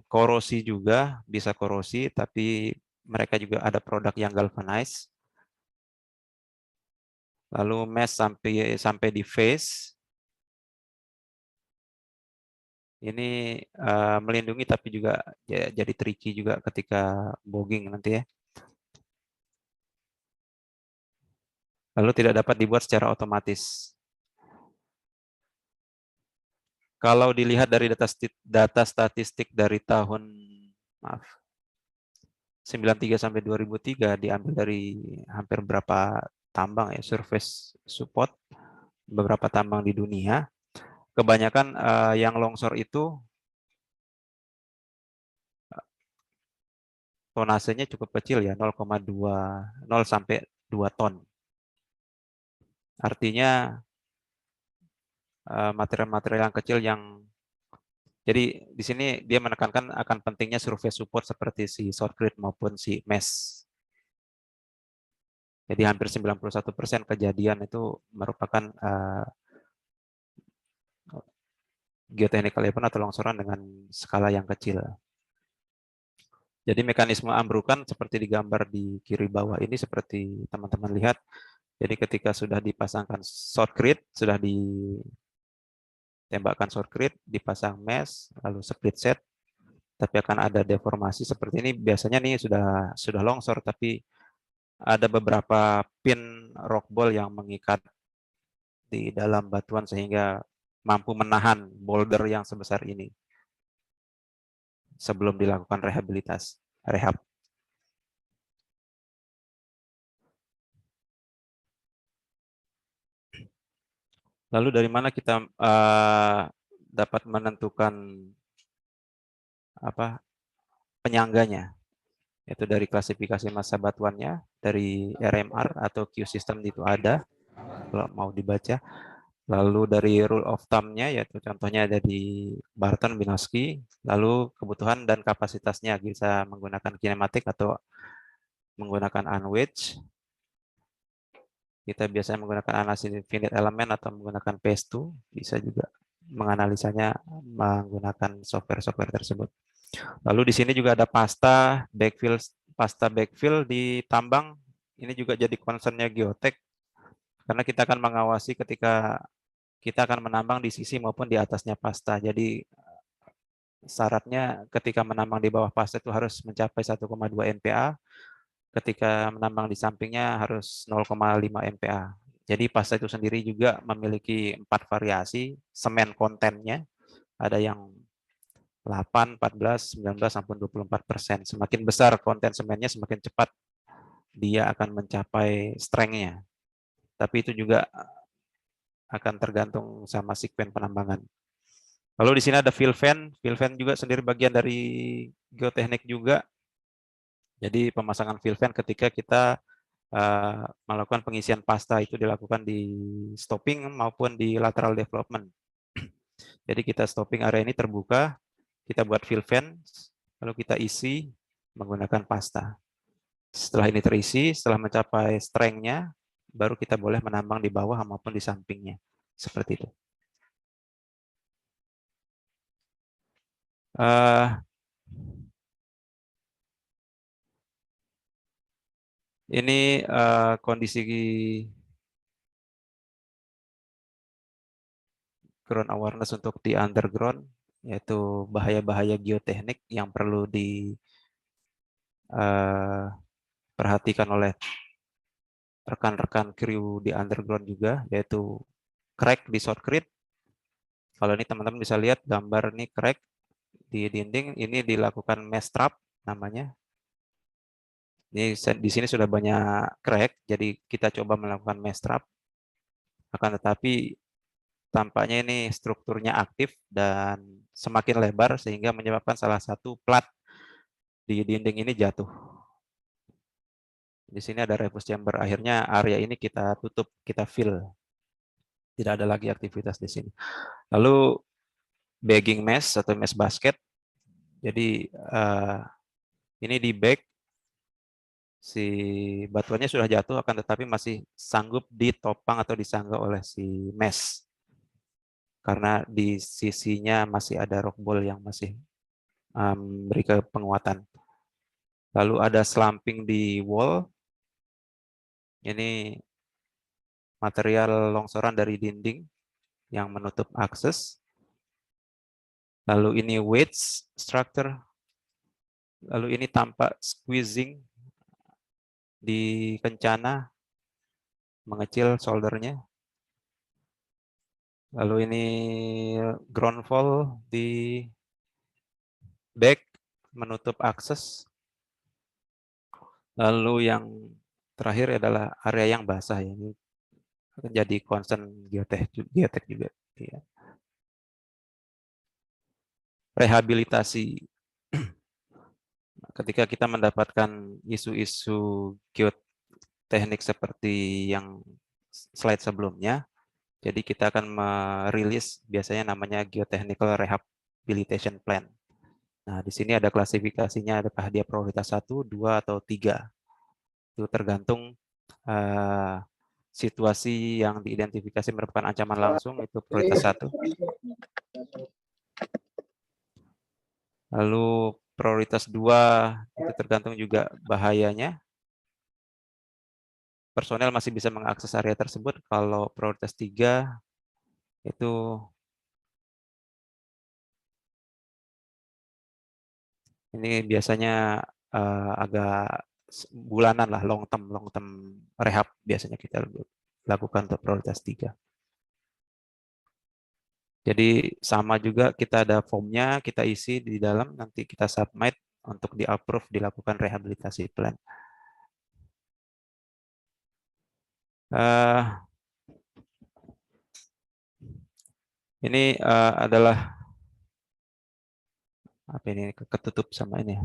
korosi juga, bisa korosi, tapi mereka juga ada produk yang galvanized. Lalu mesh sampai di face. Ini melindungi tapi juga jadi tricky juga ketika bogging nanti ya. Lalu tidak dapat dibuat secara otomatis. Kalau dilihat dari data statistik dari tahun 93 sampai 2003, diambil dari hampir berapa tambang ya, surface support, beberapa tambang di dunia. Kebanyakan yang longsor itu tonasenya cukup kecil ya, 0 sampai 2 ton. Artinya material-material yang kecil jadi di sini dia menekankan akan pentingnya surface support seperti si shortcrete maupun si mesh. Jadi hampir 91% kejadian itu merupakan geotechnical event atau longsoran dengan skala yang kecil. Jadi mekanisme ambrukan seperti digambar di kiri bawah ini, seperti teman-teman lihat. Jadi ketika sudah dipasangkan shortcrete, sudah ditembakkan shortcrete, dipasang mesh, lalu split set, tapi akan ada deformasi seperti ini. Biasanya nih sudah longsor, tapi ada beberapa pin rock ball yang mengikat di dalam batuan sehingga mampu menahan boulder yang sebesar ini sebelum dilakukan rehab. Lalu dari mana kita dapat menentukan penyangganya? Yaitu dari klasifikasi massa batuannya, dari RMR atau Q system itu ada, kalau mau dibaca. Lalu dari rule of thumb-nya, yaitu contohnya ada di Barton, Minosky. Lalu kebutuhan dan kapasitasnya, bisa menggunakan kinematik atau menggunakan unwedge. Kita biasanya menggunakan analisis finite element atau menggunakan PS2. Bisa juga menganalisanya menggunakan software-software tersebut. Lalu di sini juga ada pasta backfill di tambang. Ini juga jadi concern-nya geotek, karena kita akan mengawasi ketika kita akan menambang di sisi maupun di atasnya pasta. Jadi syaratnya ketika menambang di bawah pasta itu harus mencapai 1,2 MPa. Ketika menambang di sampingnya harus 0,5 MPa. Jadi pasta itu sendiri juga memiliki 4 variasi semen kontennya. Ada yang 8, 14, 19, sampai 24%. Semakin besar konten semennya, semakin cepat dia akan mencapai strength-nya. Tapi itu juga akan tergantung sama sekuen penambangan. Lalu di sini ada fill fan. Fill fan juga sendiri bagian dari geoteknik juga. Jadi pemasangan fill fan ketika kita melakukan pengisian pasta itu dilakukan di stopping maupun di lateral development. Jadi kita stopping area ini terbuka, kita buat fill fan, lalu kita isi menggunakan pasta. Setelah ini terisi, setelah mencapai strength-nya, baru kita boleh menambang di bawah maupun di sampingnya. Seperti itu. Ini kondisi ground awareness untuk di underground, yaitu bahaya-bahaya geoteknik yang perlu diperhatikan oleh rekan-rekan kru di underground juga, yaitu crack di shotcrete. Kalau ini teman-teman bisa lihat gambar ini crack di dinding, ini dilakukan mesh trap namanya. Ini di sini sudah banyak crack, jadi kita coba melakukan mesh trap. Akan tetapi tampaknya ini strukturnya aktif dan semakin lebar sehingga menyebabkan salah satu plat di dinding ini jatuh. Di sini ada refuse chamber. Akhirnya area ini kita tutup, kita fill. Tidak ada lagi aktivitas di sini. Lalu bagging mesh atau mesh basket. Jadi ini di bag, si batuannya sudah jatuh, akan tetapi masih sanggup ditopang atau disanggah oleh si mesh. Karena di sisinya masih ada rock ball yang masih memberi penguatan. Lalu ada slumping di wall. Ini material longsoran dari dinding yang menutup akses. Lalu ini wedge structure. Lalu ini tampak squeezing di kencana, mengecil soldernya. Lalu ini ground fall di back, menutup akses. Lalu yang terakhir adalah area yang basah. Ini jadi concern geotek juga. Ya. Rehabilitasi. Ketika kita mendapatkan isu-isu geoteknik seperti yang slide sebelumnya, jadi kita akan merilis biasanya namanya Geotechnical Rehabilitation Plan. Nah, di sini ada klasifikasinya, adakah dia prioritas 1, 2, atau 3. Itu tergantung situasi yang diidentifikasi merupakan ancaman langsung, itu prioritas 1. Lalu prioritas 2 itu tergantung juga bahayanya. Personel masih bisa mengakses area tersebut. Kalau prioritas 3 itu ini biasanya agak bulanan lah, long term rehab biasanya kita lakukan untuk prioritas 3. Jadi sama juga kita ada formnya, kita isi di dalam, nanti kita submit untuk di-approve, dilakukan rehabilitasi plan. Ini adalah apa ini, ketutup sama ini.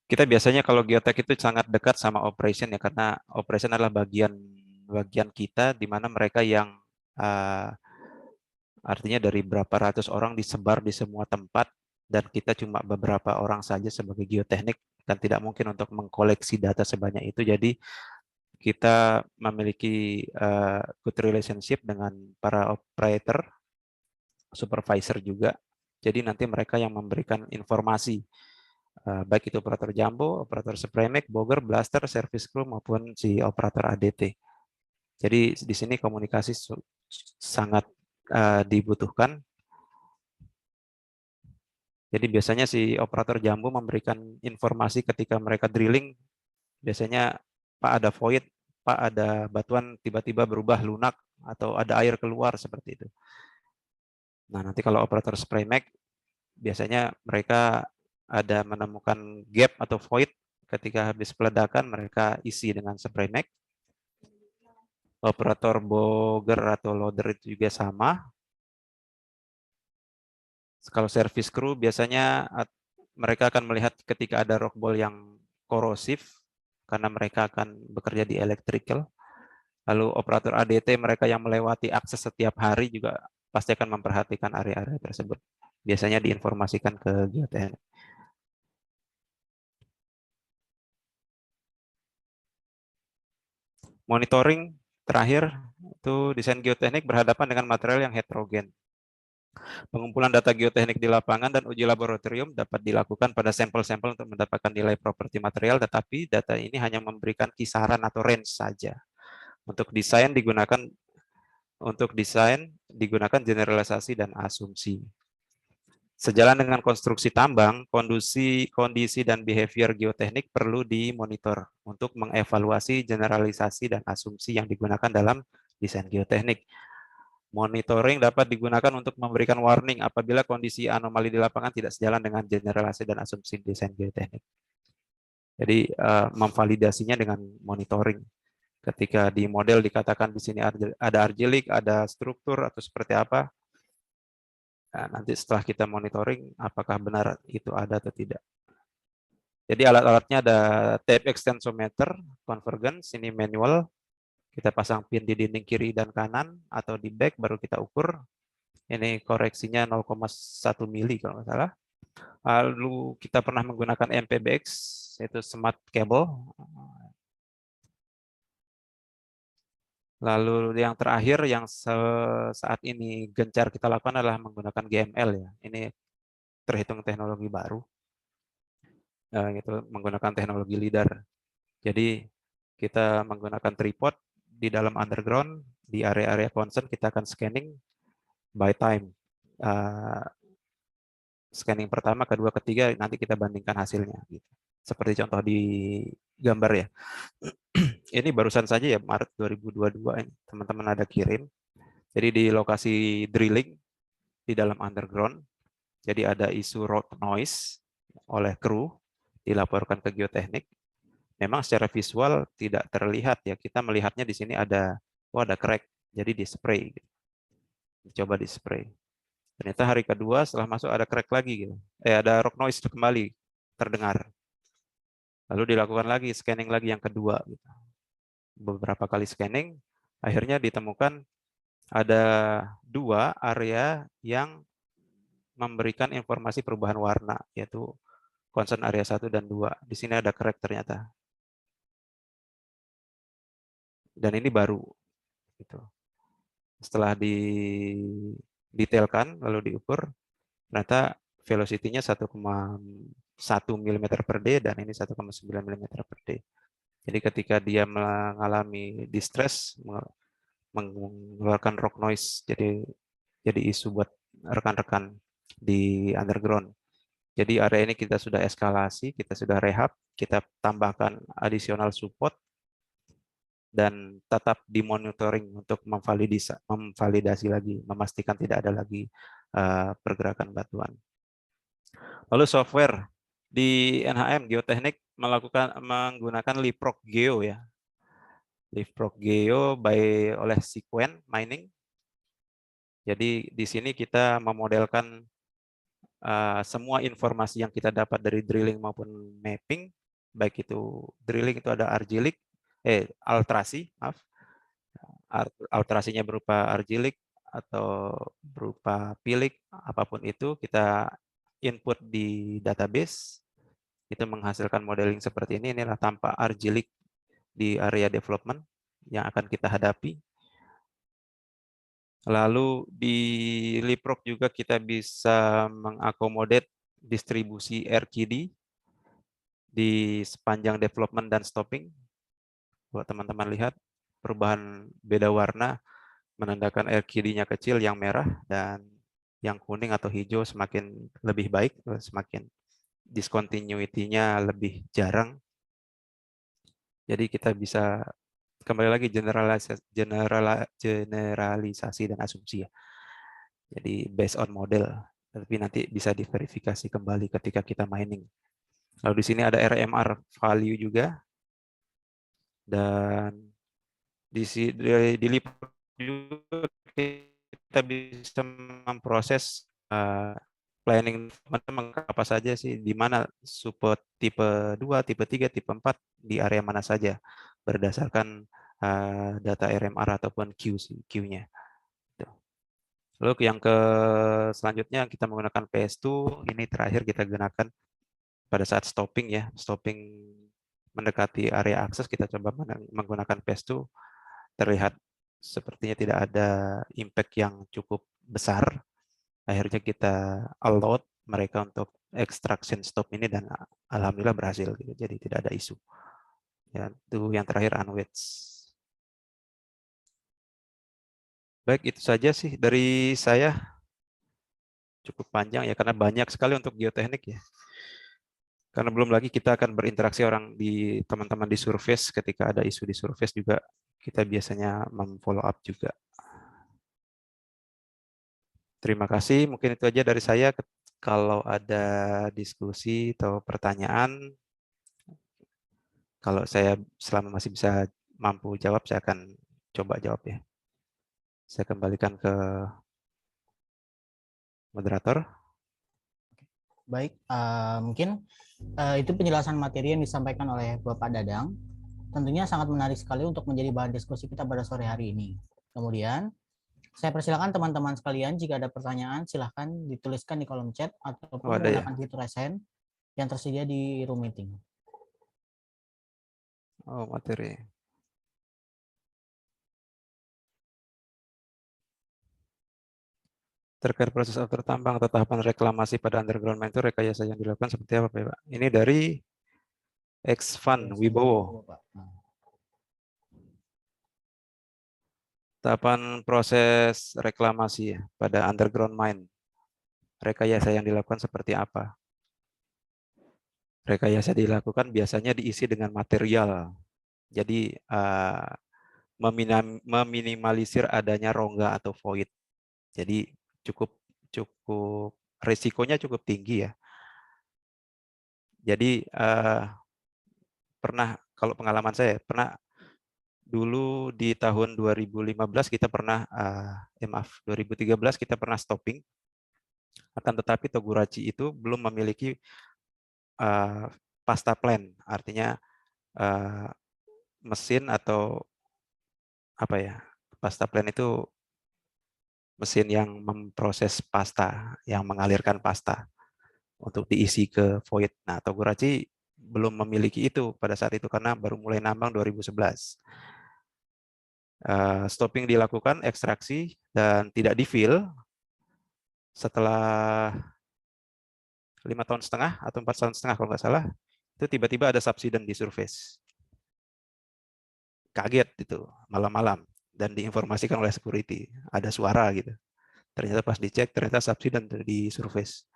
Kita biasanya kalau geotek itu sangat dekat sama operation ya, karena operation adalah bagian kita di mana mereka yang artinya dari berapa ratus orang disebar di semua tempat dan kita cuma beberapa orang saja sebagai geoteknik dan tidak mungkin untuk mengkoleksi data sebanyak itu. Jadi kita memiliki good relationship dengan para operator, supervisor juga. Jadi nanti mereka yang memberikan informasi, baik itu operator jumbo, operator SprayMac, Bogger, Blaster, service crew maupun si operator ADT. Jadi di sini komunikasi sangat dibutuhkan. Jadi biasanya si operator jumbo memberikan informasi ketika mereka drilling, biasanya Pak ada void, Pak ada batuan tiba-tiba berubah lunak atau ada air keluar seperti itu. Nah, nanti kalau operator SprayMac biasanya mereka ada menemukan gap atau void ketika habis peledakan, mereka isi dengan SprayMac. Operator Bogger atau loader itu juga sama. Kalau service crew biasanya mereka akan melihat ketika ada rock ball yang korosif karena mereka akan bekerja di electrical. Lalu operator ADT mereka yang melewati akses setiap hari juga pasti akan memperhatikan area-area tersebut. biasanya diinformasikan ke geoteknik. Monitoring terakhir itu desain geoteknik berhadapan dengan material yang heterogen. Pengumpulan data geoteknik di lapangan dan uji laboratorium dapat dilakukan pada sampel-sampel untuk mendapatkan nilai properti material, tetapi data ini hanya memberikan kisaran atau range saja. Untuk desain digunakan generalisasi dan asumsi. Sejalan dengan konstruksi tambang, kondisi dan behavior geoteknik perlu dimonitor untuk mengevaluasi generalisasi dan asumsi yang digunakan dalam desain geoteknik. Monitoring dapat digunakan untuk memberikan warning apabila kondisi anomali di lapangan tidak sejalan dengan generalisasi dan asumsi desain geoteknik. Jadi memvalidasinya dengan monitoring. Ketika di model dikatakan di sini ada argilik, ada struktur atau seperti apa, nah, nanti setelah kita monitoring, apakah benar itu ada atau tidak. Jadi alat-alatnya ada tape extensometer, convergence, ini manual. Kita pasang pin di dinding kiri dan kanan, atau di back baru kita ukur. Ini koreksinya 0,1 mili kalau nggak salah. Lalu kita pernah menggunakan MPBX, yaitu smart cable. Lalu yang terakhir yang saat ini gencar kita lakukan adalah menggunakan GML ya. Ini terhitung teknologi baru. Gitu, menggunakan teknologi LIDAR. Jadi kita menggunakan tripod di dalam underground, di area-area concern kita akan scanning by time. Scanning pertama, kedua, ketiga, nanti kita bandingkan hasilnya. Gitu. Seperti contoh di gambar ya. Ini barusan saja ya, Maret 2022 ini teman-teman ada kirim. Jadi di lokasi drilling di dalam underground, jadi ada isu road noise oleh kru, dilaporkan ke geoteknik. Memang secara visual tidak terlihat ya, kita melihatnya di sini ada crack, jadi di spray. Coba di spray. Ternyata hari kedua setelah masuk ada crack lagi gitu. Ada rock noise kembali terdengar. Lalu dilakukan lagi scanning lagi yang kedua gitu. Beberapa kali scanning, akhirnya ditemukan ada 2 area yang memberikan informasi perubahan warna, yaitu concern area 1 dan 2. Di sini ada crack ternyata. Dan ini baru. Gitu. Setelah didetailkan, lalu diukur, ternyata velocity-nya 1,1 mm per day dan ini 1,9 mm per day. Jadi ketika dia mengalami distress, mengeluarkan rock noise, jadi isu buat rekan-rekan di underground. Jadi area ini kita sudah eskalasi, kita sudah rehab, kita tambahkan additional support, dan tetap dimonitoring untuk memvalidasi lagi, memastikan tidak ada lagi pergerakan batuan. Lalu software di NHM Geoteknik menggunakan Leapfrog Geo ya. Leapfrog Geo oleh Sequent Mining. Jadi di sini kita memodelkan semua informasi yang kita dapat dari drilling maupun mapping, baik itu drilling itu ada altrasi, maaf. Altrasinya berupa argilik atau berupa pilik, apapun itu kita input di database, itu menghasilkan modeling seperti ini. Inilah tampak argilik di area development yang akan kita hadapi. Lalu di Leapfrog juga kita bisa mengakomodir distribusi RQD di sepanjang development dan stopping. Buat teman-teman lihat, perubahan beda warna menandakan RQD-nya kecil, yang merah, dan yang kuning atau hijau semakin lebih baik, semakin discontinuity-nya lebih jarang. Jadi kita bisa kembali lagi generalisasi dan asumsi ya. Jadi based on model, tapi nanti bisa diverifikasi kembali ketika kita mining. Lalu di sini ada RMR value juga, dan di Leapfrog juga kita bisa memproses planning apa saja sih, di mana support tipe 2, tipe 3, tipe 4 di area mana saja berdasarkan data RMR ataupun Q-nya. Lalu yang selanjutnya kita menggunakan PS2, ini terakhir kita gunakan pada saat stopping ya, stopping mendekati area akses, kita coba menggunakan PS2, terlihat sepertinya tidak ada impact yang cukup besar. Akhirnya kita allow mereka untuk extraction stop ini dan alhamdulillah berhasil gitu. Jadi tidak ada isu. Ya, itu yang terakhir unwedge. Baik, itu saja sih dari saya. Cukup panjang ya karena banyak sekali untuk geoteknik ya. Karena belum lagi kita akan berinteraksi orang di teman-teman di surface, ketika ada isu di surface juga kita biasanya memfollow up juga. Terima kasih, mungkin itu aja dari saya. Kalau ada diskusi atau pertanyaan, kalau saya selama masih bisa mampu jawab, saya akan coba jawab ya. Saya kembalikan ke moderator. Baik, mungkin itu penjelasan materi yang disampaikan oleh Bapak Dadang. Tentunya sangat menarik sekali untuk menjadi bahan diskusi kita pada sore hari ini. Kemudian, saya persilakan teman-teman sekalian, jika ada pertanyaan, silahkan dituliskan di kolom chat ataupun menggunakan fitur raise hand yang tersedia di room meeting. Oh, materi. Terkait proses after tambang atau tahapan reklamasi pada underground mine itu rekayasa yang dilakukan seperti apa, Pak? Ini dari Xvan Wibowo. Tahapan proses reklamasi pada underground mine. Rekayasa yang dilakukan seperti apa? Rekayasa dilakukan biasanya diisi dengan material. Jadi meminimalisir adanya rongga atau void. Jadi cukup resikonya cukup tinggi ya. Jadi pernah, kalau pengalaman saya pernah dulu di tahun 2015 kita pernah 2013 kita pernah stopping, akan tetapi Togurachi itu belum memiliki pasta plan, artinya mesin atau apa ya, pasta plan itu mesin yang memproses pasta, yang mengalirkan pasta untuk diisi ke void. Nah, Togurachi belum memiliki itu pada saat itu karena baru mulai nambang 2011. Stopping dilakukan, ekstraksi, dan tidak di-fill setelah 5,5 tahun atau 4,5 tahun kalau nggak salah, itu tiba-tiba ada subsidence di surface. Kaget itu malam-malam dan diinformasikan oleh security, ada suara gitu. Ternyata pas dicek ternyata subsidence di surface.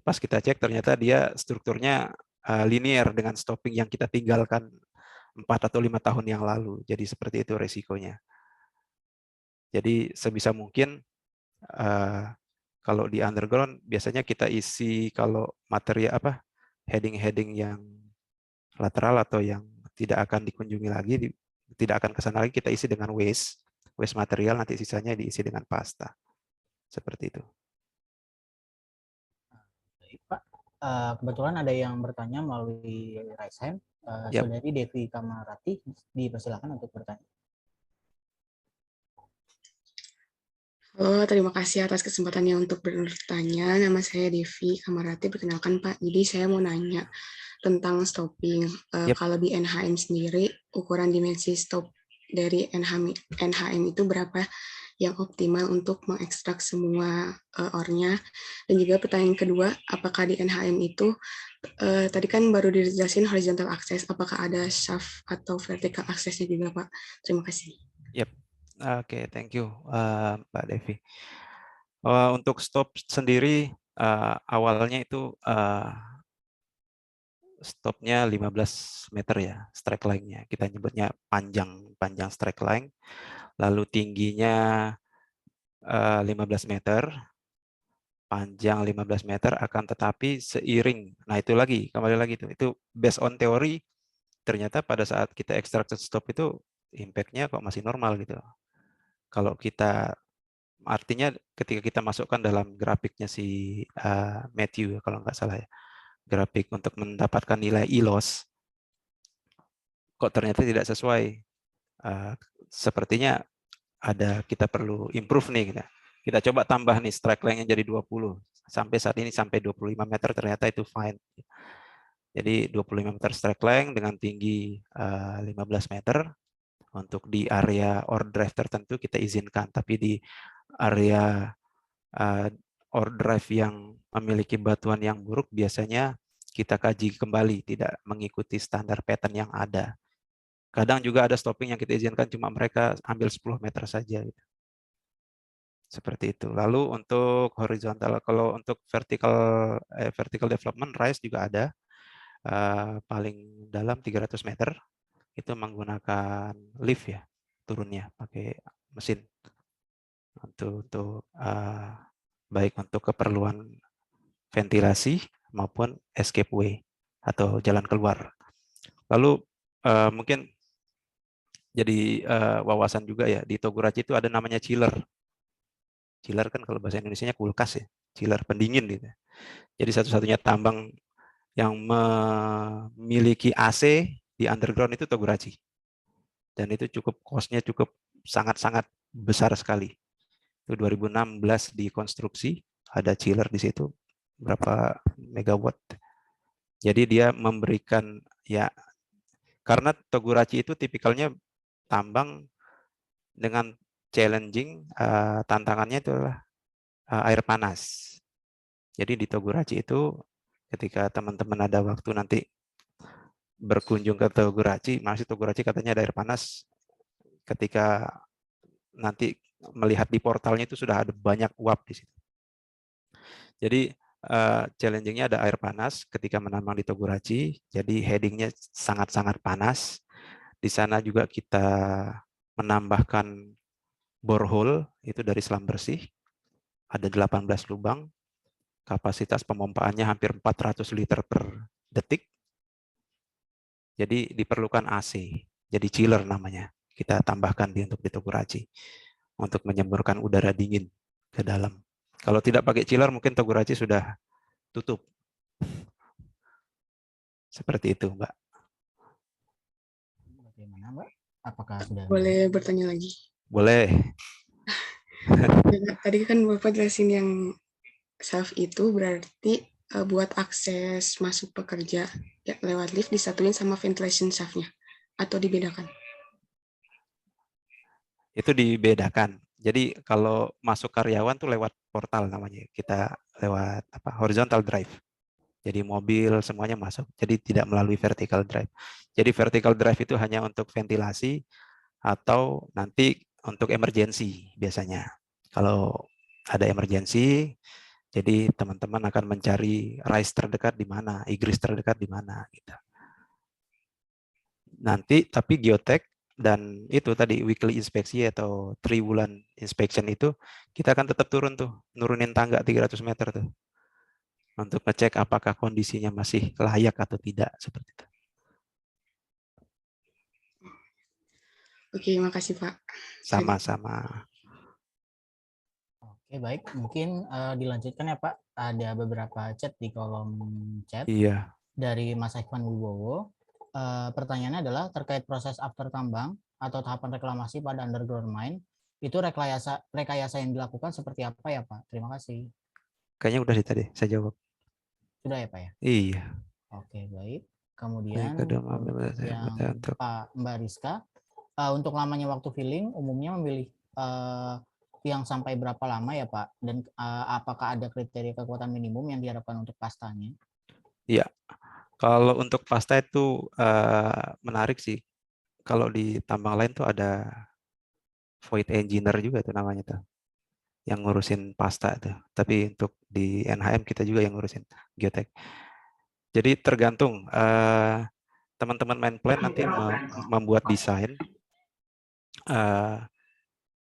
Pas kita cek ternyata dia strukturnya linear dengan stopping yang kita tinggalkan 4 atau 5 tahun yang lalu. Jadi seperti itu resikonya. Jadi sebisa mungkin kalau di underground biasanya kita isi kalau materi heading-heading yang lateral atau yang tidak akan dikunjungi lagi, tidak akan ke sana lagi, kita isi dengan waste material, nanti sisanya diisi dengan pasta. Seperti itu. Baik, Pak. Kebetulan ada yang bertanya melalui raise hand. Saudari Devi Kamarati, dipersilakan untuk bertanya. Halo, terima kasih atas kesempatannya untuk bertanya. Nama saya Devi Kamarati, perkenalkan Pak. Jadi saya mau nanya tentang stopping. Kalau di NHM sendiri, ukuran dimensi stop dari NHM itu berapa yang optimal untuk mengekstrak semua ore-nya? Dan juga pertanyaan kedua, apakah di NHM itu, tadi kan baru dijelasin horizontal access, apakah ada shaft atau vertical access-nya juga Pak? Terima kasih. Oke, thank you Mbak Devi. Untuk stop sendiri awalnya itu stopnya 15 meter ya, strike line-nya. Kita nyebutnya panjang strike line. Lalu tingginya 15 meter, panjang 15 meter, akan tetapi seiring. Nah itu lagi, kembali lagi itu based on teori, ternyata pada saat kita extraction stop itu impact-nya kok masih normal gitu. Kalau kita, artinya ketika kita masukkan dalam grafiknya si Matthew, kalau nggak salah ya, grafik untuk mendapatkan nilai E-loss, kok ternyata tidak sesuai. Sepertinya kita perlu improve nih. Gitu. Kita coba tambah nih strike length-nya jadi 20. Sampai saat ini sampai 25 meter ternyata itu fine. Jadi 25 meter strike length dengan tinggi 15 meter. Untuk di area or drive tertentu kita izinkan, tapi di area or drive yang memiliki batuan yang buruk biasanya kita kaji kembali, tidak mengikuti standar pattern yang ada. Kadang juga ada stopping yang kita izinkan cuma mereka ambil 10 meter saja. Gitu. Seperti itu. Lalu untuk horizontal, kalau untuk vertical development rise juga ada, paling dalam 300 meter. Itu menggunakan lift ya, turunnya pakai mesin untuk baik untuk keperluan ventilasi maupun escape way atau jalan keluar. Lalu mungkin jadi wawasan juga ya, di Togurachi itu ada namanya chiller. Chiller kan kalau bahasa Indonesianya kulkas ya, chiller pendingin gitu. Jadi satu-satunya tambang yang memiliki AC di underground itu Togurachi. Dan itu cukup cost-nya cukup sangat-sangat besar sekali. Itu 2016 dikonstruksi, ada chiller di situ berapa megawatt. Jadi dia memberikan ya, karena Togurachi itu tipikalnya tambang dengan challenging, tantangannya itu adalah air panas. Jadi di Togurachi itu ketika teman-teman ada waktu nanti berkunjung ke Togurachi, masih Togurachi katanya ada air panas. Ketika nanti melihat di portalnya itu sudah ada banyak uap di situ. Jadi challenging-nya ada air panas ketika menambang di Togurachi. Jadi heading-nya sangat-sangat panas. Di sana juga kita menambahkan borehole itu dari selam bersih. Ada 18 lubang. Kapasitas pemompaannya hampir 400 liter per detik. Jadi diperlukan AC. Jadi chiller namanya. Kita tambahkan untuk di Togurachi untuk menyemburkan udara dingin ke dalam. Kalau tidak pakai chiller mungkin Togurachi sudah tutup. Seperti itu, Mbak. Bagaimana, Mbak? Apakah sudah Boleh bertanya lagi? Boleh. Tadi kan Bapak jelasin yang shaft itu berarti buat akses masuk pekerja ya, lewat lift disatuin sama ventilation shaft-nya atau dibedakan? Itu dibedakan. Jadi kalau masuk karyawan tuh lewat portal namanya. Kita lewat horizontal drive. Jadi mobil semuanya masuk. Jadi tidak melalui vertical drive. Jadi vertical drive itu hanya untuk ventilasi atau nanti untuk emergency biasanya. Kalau ada emergency, jadi teman-teman akan mencari rise terdekat di mana, egress terdekat di mana gitu. Nanti tapi geotek dan itu tadi weekly inspeksi atau triwulan inspection itu kita akan tetap turun tuh, nurunin tangga 300 meter tuh. Untuk ngecek apakah kondisinya masih layak atau tidak seperti itu. Oke, makasih Pak. Sama-sama. Oke, baik. Mungkin dilanjutkan ya Pak. Ada beberapa chat di kolom chat. Iya. Dari Mas Ivan Wibowo. Pertanyaannya adalah terkait proses after tambang atau tahapan reklamasi pada underground mine. Itu rekayasa yang dilakukan seperti apa ya Pak? Terima kasih. Kayaknya udah tadi saya jawab. Sudah ya Pak ya? Iya. Oke, baik. Kemudian yang Mbak Rizka, untuk lamanya waktu filling umumnya memilih yang sampai berapa lama ya Pak? Dan apakah ada kriteria kekuatan minimum yang diharapkan untuk pastanya? Iya, kalau untuk pasta itu menarik sih. Kalau di tambang lain tuh ada void engineer juga tuh namanya tuh, yang ngurusin pasta tuh. Tapi untuk di NHM kita juga yang ngurusin geotek. Jadi tergantung teman-teman main plan nanti membuat desain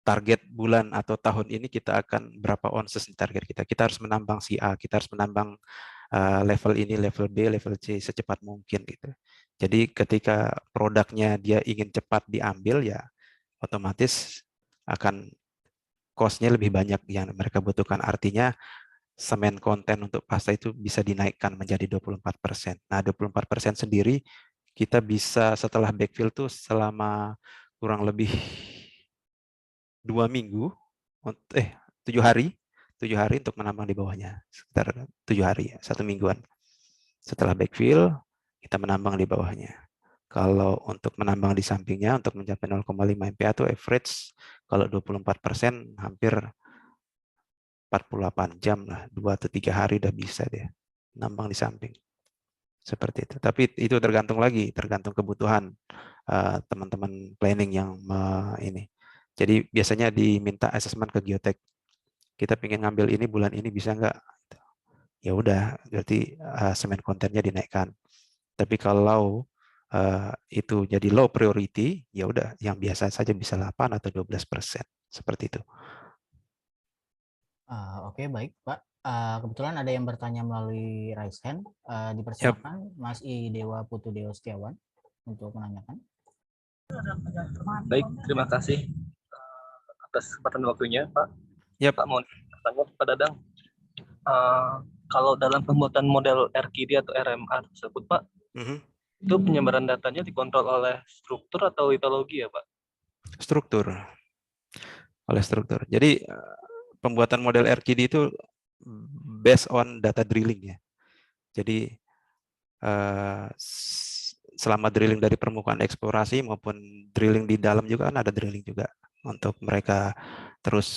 target bulan atau tahun ini kita akan berapa ounces di target kita. Kita harus menambang si A, kita harus menambang level ini, level B, level C secepat mungkin gitu. Jadi ketika produknya dia ingin cepat diambil ya otomatis akan cost-nya lebih banyak yang mereka butuhkan. Artinya semen konten untuk pasta itu bisa dinaikkan menjadi 24%. Nah 24% sendiri kita bisa setelah backfill tuh selama kurang lebih 2 minggu, 7 hari untuk menambang di bawahnya, sekitar 7 hari, 1 mingguan. Setelah backfill, kita menambang di bawahnya. Kalau untuk menambang di sampingnya, untuk mencapai 0,5 MPa itu average, kalau 24% hampir 48 jam lah, 2 atau 3 hari udah bisa dia nambang di samping. Seperti itu. Tapi itu tergantung kebutuhan teman-teman planning yang ini. Jadi biasanya diminta asesmen ke geotek. Kita ingin ngambil ini bulan ini bisa nggak? Ya udah, berarti semen kontennya dinaikkan. Tapi kalau itu jadi low priority, ya udah yang biasa saja bisa 8 atau 12%. Seperti itu. Oke, baik, Pak. Kebetulan ada yang bertanya melalui raise hand. Dipersilakan Mas I Dewa Putu Deo Setiawan untuk menanyakan. Baik, terima kasih atas kesempatan waktunya, Pak. Pak, mau bertanya kepada Dadang. Kalau dalam pembuatan model RQD atau RMR tersebut, Pak, itu penyebaran datanya dikontrol oleh struktur atau litologi ya, Pak? Struktur. Oleh struktur. Jadi pembuatan model RQD itu based on data drilling ya. Jadi selama drilling dari permukaan eksplorasi maupun drilling di dalam juga kan ada drilling juga untuk mereka terus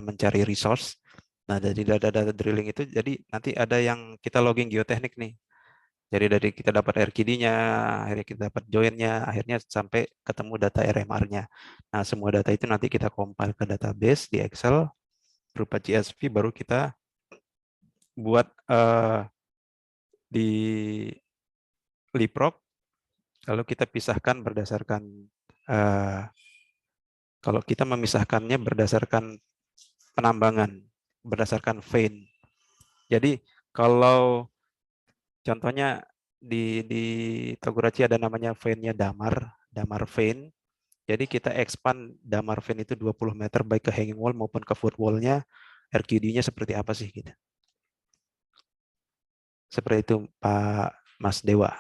mencari resource. Nah, dari data drilling itu jadi nanti ada yang kita logging geoteknik nih. Jadi dari kita dapat RQD-nya, akhirnya kita dapat join-nya, akhirnya sampai ketemu data RMR-nya. Nah, semua data itu nanti kita compile ke database di Excel berupa CSV, baru kita buat di Leapfrog, lalu kita pisahkan berdasarkan kalau kita memisahkannya berdasarkan penambangan, berdasarkan vein. Jadi kalau contohnya di Togurachi ada namanya vein-nya damar vein. Jadi kita expand damar vein itu 20 meter baik ke hanging wall maupun ke foot wall-nya, RQD-nya seperti apa sih gitu. Seperti itu Pak Mas Dewa.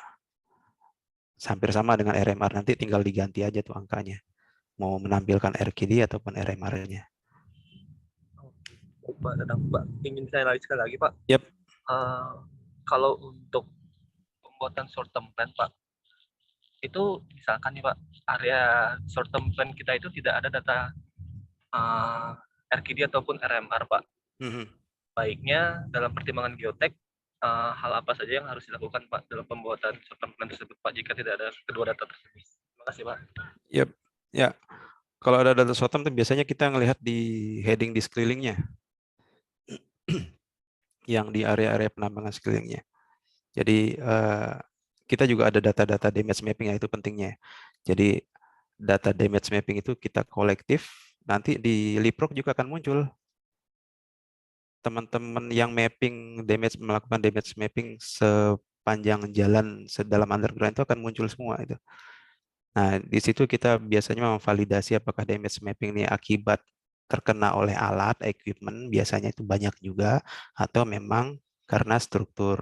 Hampir sama dengan RMR, nanti tinggal diganti aja tuh angkanya. Mau menampilkan RQD ataupun RMR-nya. Pak Dadang, Pak, ingin saya lanjutkan lagi, Pak. Yep. Kalau untuk pembuatan short term plan, Pak, itu misalkan nih Pak, area short term plan kita itu tidak ada data RQD ataupun RMR, Pak. Baiknya dalam pertimbangan geotek, hal apa saja yang harus dilakukan Pak dalam pembuatan short term plan tersebut, Pak, jika tidak ada kedua data tersebut? Terima kasih, Pak. Yep. Ya, kalau ada data short term itu biasanya kita ngelihat di heading di sekelilingnya. Yang di area-area penambangan sekelilingnya. Jadi kita juga ada data-data damage mapping, itu pentingnya. Jadi data damage mapping itu kita kolektif, nanti di Leapfrog juga akan muncul. Teman-teman yang melakukan damage mapping sepanjang jalan sedalam underground itu akan muncul semua itu. Nah, di situ kita biasanya memvalidasi apakah damage mapping ini akibat terkena oleh alat, equipment, biasanya itu banyak juga, atau memang karena struktur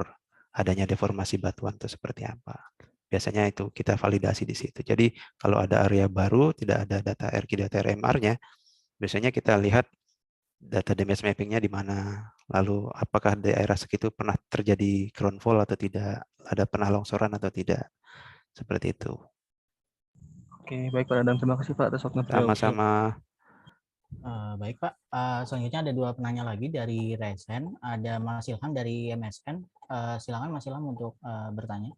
adanya deformasi batuan itu seperti apa. Biasanya itu kita validasi di situ. Jadi kalau ada area baru, tidak ada data RQ, data RMR-nya, biasanya kita lihat data damage mapping-nya di mana, lalu apakah daerah segitu pernah terjadi groundfall atau tidak, ada pernah longsoran atau tidak, seperti itu. Oke, baik Pak Dadang, terima kasih Pak atas waktu. Sama-sama. Baik Pak, selanjutnya ada dua penanya lagi dari Resen. Ada Mas Ilham dari MSN. Silakan Mas Ilham untuk bertanya.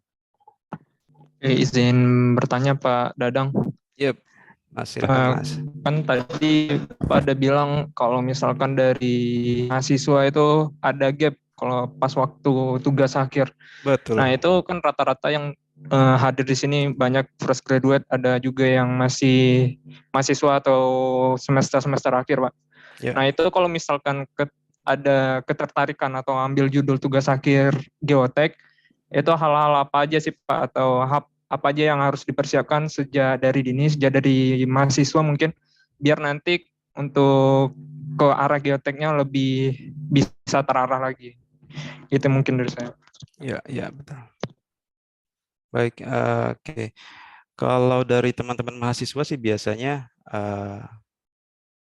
Izin bertanya Pak Dadang. Yep, Mas Ilham, Mas. Kan tadi Pak ada bilang kalau misalkan dari mahasiswa itu ada gap kalau pas waktu tugas akhir. Betul. Nah itu kan rata-rata yang hadir di sini banyak fresh graduate, ada juga yang masih mahasiswa atau semester akhir, Pak. Yeah. Nah itu kalau misalkan ada ketertarikan atau ambil judul tugas akhir geotek, itu hal-hal apa aja sih Pak, atau apa aja yang harus dipersiapkan sejak dari mahasiswa mungkin, biar nanti untuk ke arah geoteknya lebih bisa terarah lagi. Itu mungkin dari saya. Ya betul. Baik, oke. Kalau dari teman-teman mahasiswa sih biasanya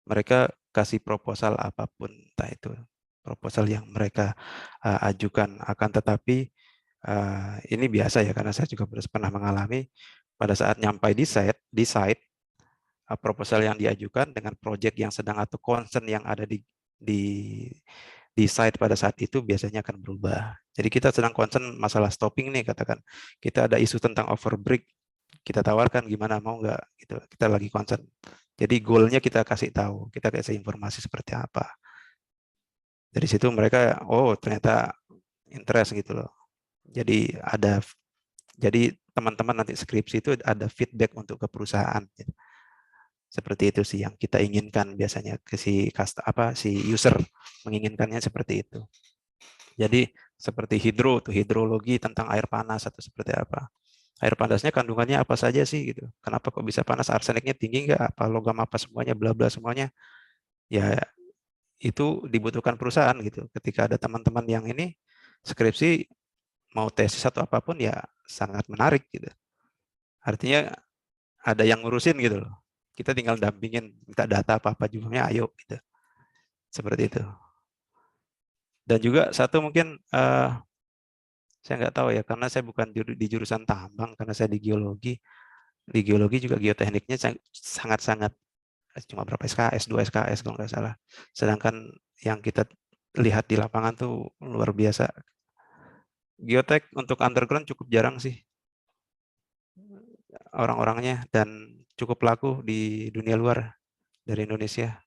mereka kasih proposal apapun, entah itu proposal yang mereka ajukan. Akan tetapi ini biasa ya, karena saya juga pernah mengalami pada saat nyampai di site proposal yang diajukan dengan project yang sedang atau concern yang ada di site pada saat itu biasanya akan berubah. Jadi kita sedang concern masalah stopping nih, katakan kita ada isu tentang overbreak, kita tawarkan gimana, mau nggak gitu, kita lagi concern. Jadi goalnya kita kasih tahu, kita kasih informasi seperti apa. Dari situ mereka, oh ternyata interest gitu loh. Jadi teman-teman nanti skripsi itu ada feedback untuk ke perusahaan. Gitu. Seperti itu sih yang kita inginkan biasanya ke si user menginginkannya seperti itu. Jadi seperti hidrologi tentang air panas atau seperti apa. Air panasnya kandungannya apa saja sih gitu. Kenapa kok bisa panas? Arseniknya tinggi nggak? Apa logam apa semuanya, bla bla semuanya. Ya itu dibutuhkan perusahaan gitu. Ketika ada teman-teman yang ini skripsi mau tesis atau apapun ya sangat menarik gitu. Artinya ada yang ngurusin gitu loh. Kita tinggal dampingin, minta data apa-apa juga, ayo gitu. Seperti itu. Dan juga satu mungkin saya nggak tahu ya, karena saya bukan di jurusan tambang, karena saya di geologi. Di geologi juga geotekniknya sangat-sangat cuma berapa SKS, 2 SKS kalau nggak salah. Sedangkan yang kita lihat di lapangan tuh luar biasa. Geotek untuk underground cukup jarang sih orang-orangnya, dan cukup laku di dunia luar dari Indonesia.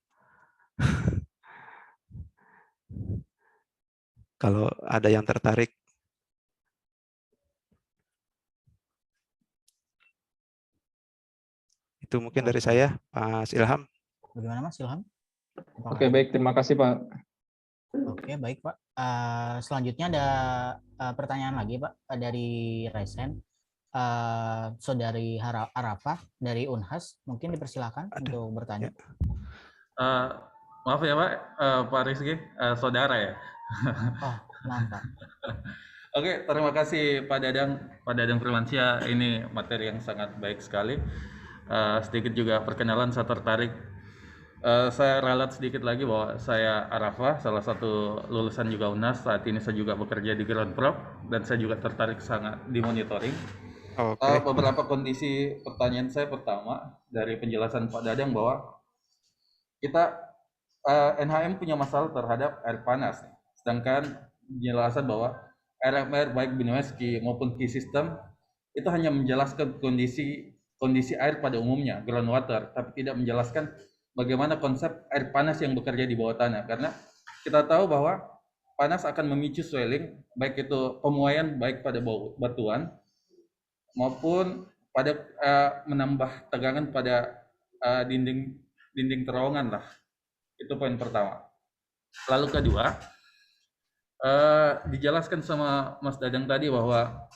Kalau ada yang tertarik. Itu mungkin dari saya, Mas Ilham. Bagaimana Mas Ilham? Oke, baik. Terima kasih, Pak. Oke, baik, Pak. Selanjutnya ada pertanyaan lagi, Pak, dari Resen. Saudari Arafah dari Unhas, mungkin dipersilakan untuk bertanya. Maaf ya Pak, Pak Rizky, saudara ya. Oh, maaf Pak. Oke, terima kasih Pak Dadang Firmansyah. Ini materi yang sangat baik sekali. Sedikit juga perkenalan, saya tertarik. Saya ralat sedikit lagi bahwa saya Arafah, salah satu lulusan juga Unhas. Saat ini saya juga bekerja di Ground Prop dan saya juga tertarik sangat di monitoring. Beberapa kondisi pertanyaan saya pertama dari penjelasan Pak Dadang bahwa kita NHM punya masalah terhadap air panas, sedangkan penjelasan bahwa RMR baik Binoeski maupun key system itu hanya menjelaskan kondisi air pada umumnya, groundwater, tapi tidak menjelaskan bagaimana konsep air panas yang bekerja di bawah tanah, karena kita tahu bahwa panas akan memicu swelling, baik itu pemuaian baik pada batuan maupun pada menambah tegangan pada dinding terowongan lah. Itu poin pertama. Lalu kedua, dijelaskan sama Mas Dadang tadi bahwa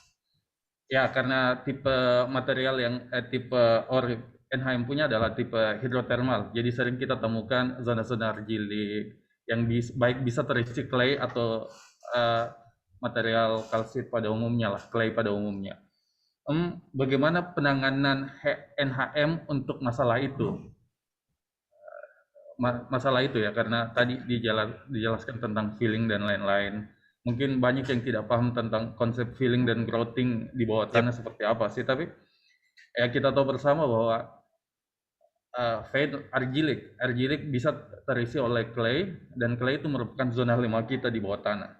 ya karena tipe material yang tipe NHM punya adalah tipe hidrotermal, jadi sering kita temukan zona-zona argilik yang baik bisa terisi clay atau material kalsit pada umumnya lah, clay pada umumnya. Bagaimana penanganan NHM untuk masalah itu? Masalah itu ya, karena tadi dijelaskan tentang filling dan lain-lain. Mungkin banyak yang tidak paham tentang konsep filling dan grouting di bawah tanah seperti apa sih, tapi ya kita tahu bersama bahwa argilik bisa terisi oleh clay, dan clay itu merupakan zona 5 kita di bawah tanah.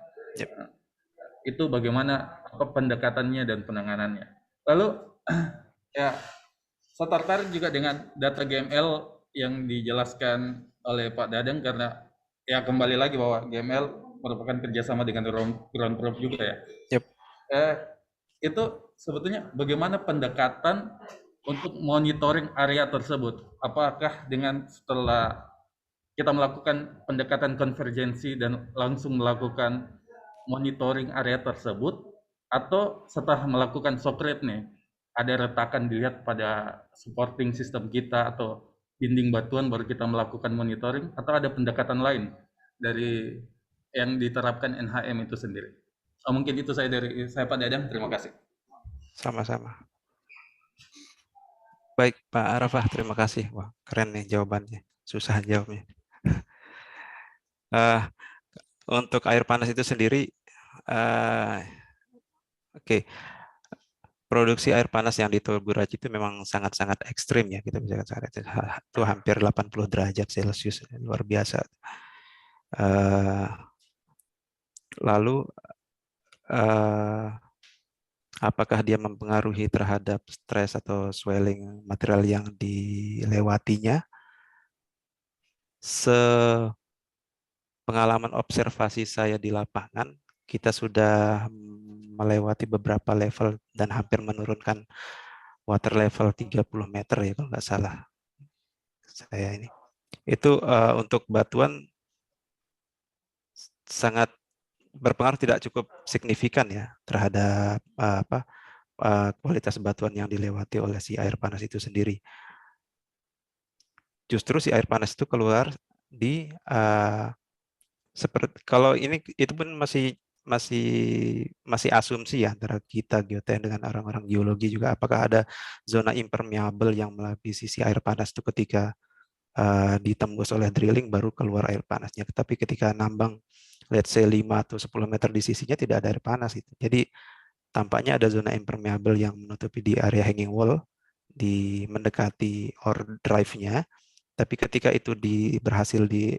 Itu bagaimana pendekatannya dan penanganannya. Lalu ya saya tertarik juga dengan data GML yang dijelaskan oleh Pak Dadang, karena ya kembali lagi bahwa GML merupakan kerjasama dengan Ground Prop juga ya. Itu sebetulnya bagaimana pendekatan untuk monitoring area tersebut? Apakah dengan setelah kita melakukan pendekatan konvergensi dan langsung melakukan monitoring area tersebut, atau setelah melakukan shock rate nih, ada retakan dilihat pada supporting system kita atau dinding batuan baru kita melakukan monitoring, atau ada pendekatan lain dari yang diterapkan NHM itu sendiri? Mungkin itu saya Pak Dadang, terima kasih. Sama-sama. Baik Pak Arafah, terima kasih. Wah, keren nih jawabannya. Susah jawabnya. Untuk air panas itu sendiri, oke, produksi air panas yang di Toguraji itu memang sangat-sangat ekstrim ya, kita bisa katakan itu hampir 80 derajat Celcius, luar biasa. Lalu apakah dia mempengaruhi terhadap stres atau swelling material yang dilewatinya? Pengalaman observasi saya di lapangan, kita sudah melewati beberapa level dan hampir menurunkan water level 30 meter ya kalau nggak salah. Saya ini. Itu untuk batuan sangat berpengaruh, tidak cukup signifikan ya terhadap kualitas batuan yang dilewati oleh si air panas itu sendiri. Justru si air panas itu keluar di seperti, kalau ini itu pun masih asumsi ya antara kita geoteknik dengan orang-orang geologi juga, apakah ada zona impermeable yang melapisi si air panas itu ketika ditembus oleh drilling baru keluar air panasnya. Tapi ketika nambang let's say 5 atau 10 meter di sisinya tidak ada air panas itu. Jadi tampaknya ada zona impermeable yang menutupi di area hanging wall di mendekati ore drive-nya. Tapi ketika itu berhasil di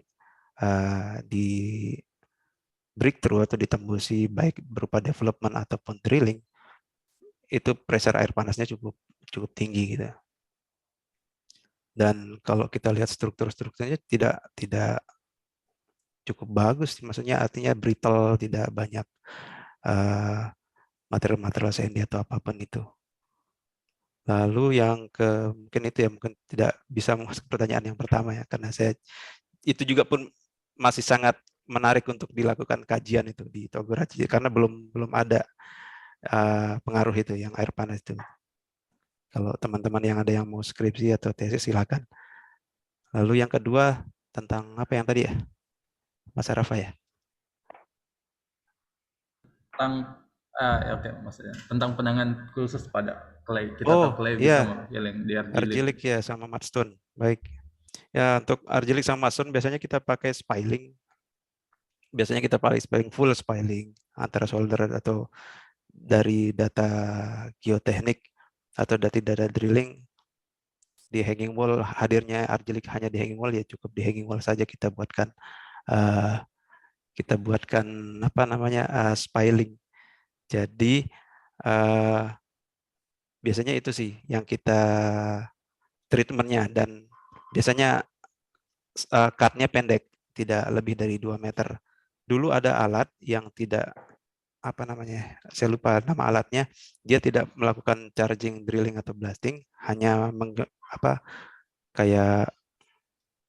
breakthrough atau ditembusi baik berupa development ataupun drilling, itu pressure air panasnya cukup tinggi gitu. Dan kalau kita lihat strukturnya tidak cukup bagus, maksudnya artinya brittle, tidak banyak material-material sandy atau apapun itu. Lalu yang mungkin itu ya, mungkin tidak bisa masuk pertanyaan yang pertama ya, karena itu juga pun masih sangat menarik untuk dilakukan kajian itu di Toguraji, karena belum ada pengaruh itu yang air panas itu. Kalau teman-teman yang ada yang mau skripsi atau tesis silakan. Lalu yang kedua tentang apa yang tadi ya, Mas Arafa ya? Tentang oke, maksudnya tentang penanganan khusus pada clay. Kita tahu clay bisa menggiling di argilik ya sama mudstone. Baik. Ya, untuk argilik sama mudstone biasanya kita pakai spiling. Biasanya kita pakai spiling, full spiling antara solder atau dari data geoteknik atau dari data drilling di hanging wall, hadirnya argilik hanya di hanging wall ya cukup di hanging wall saja kita buatkan apa namanya spiling. Jadi biasanya itu sih yang kita treatmentnya, dan biasanya cutnya pendek, tidak lebih dari 2 meter. Dulu ada alat yang tidak, apa namanya, saya lupa nama alatnya, dia tidak melakukan charging, drilling atau blasting, hanya kayak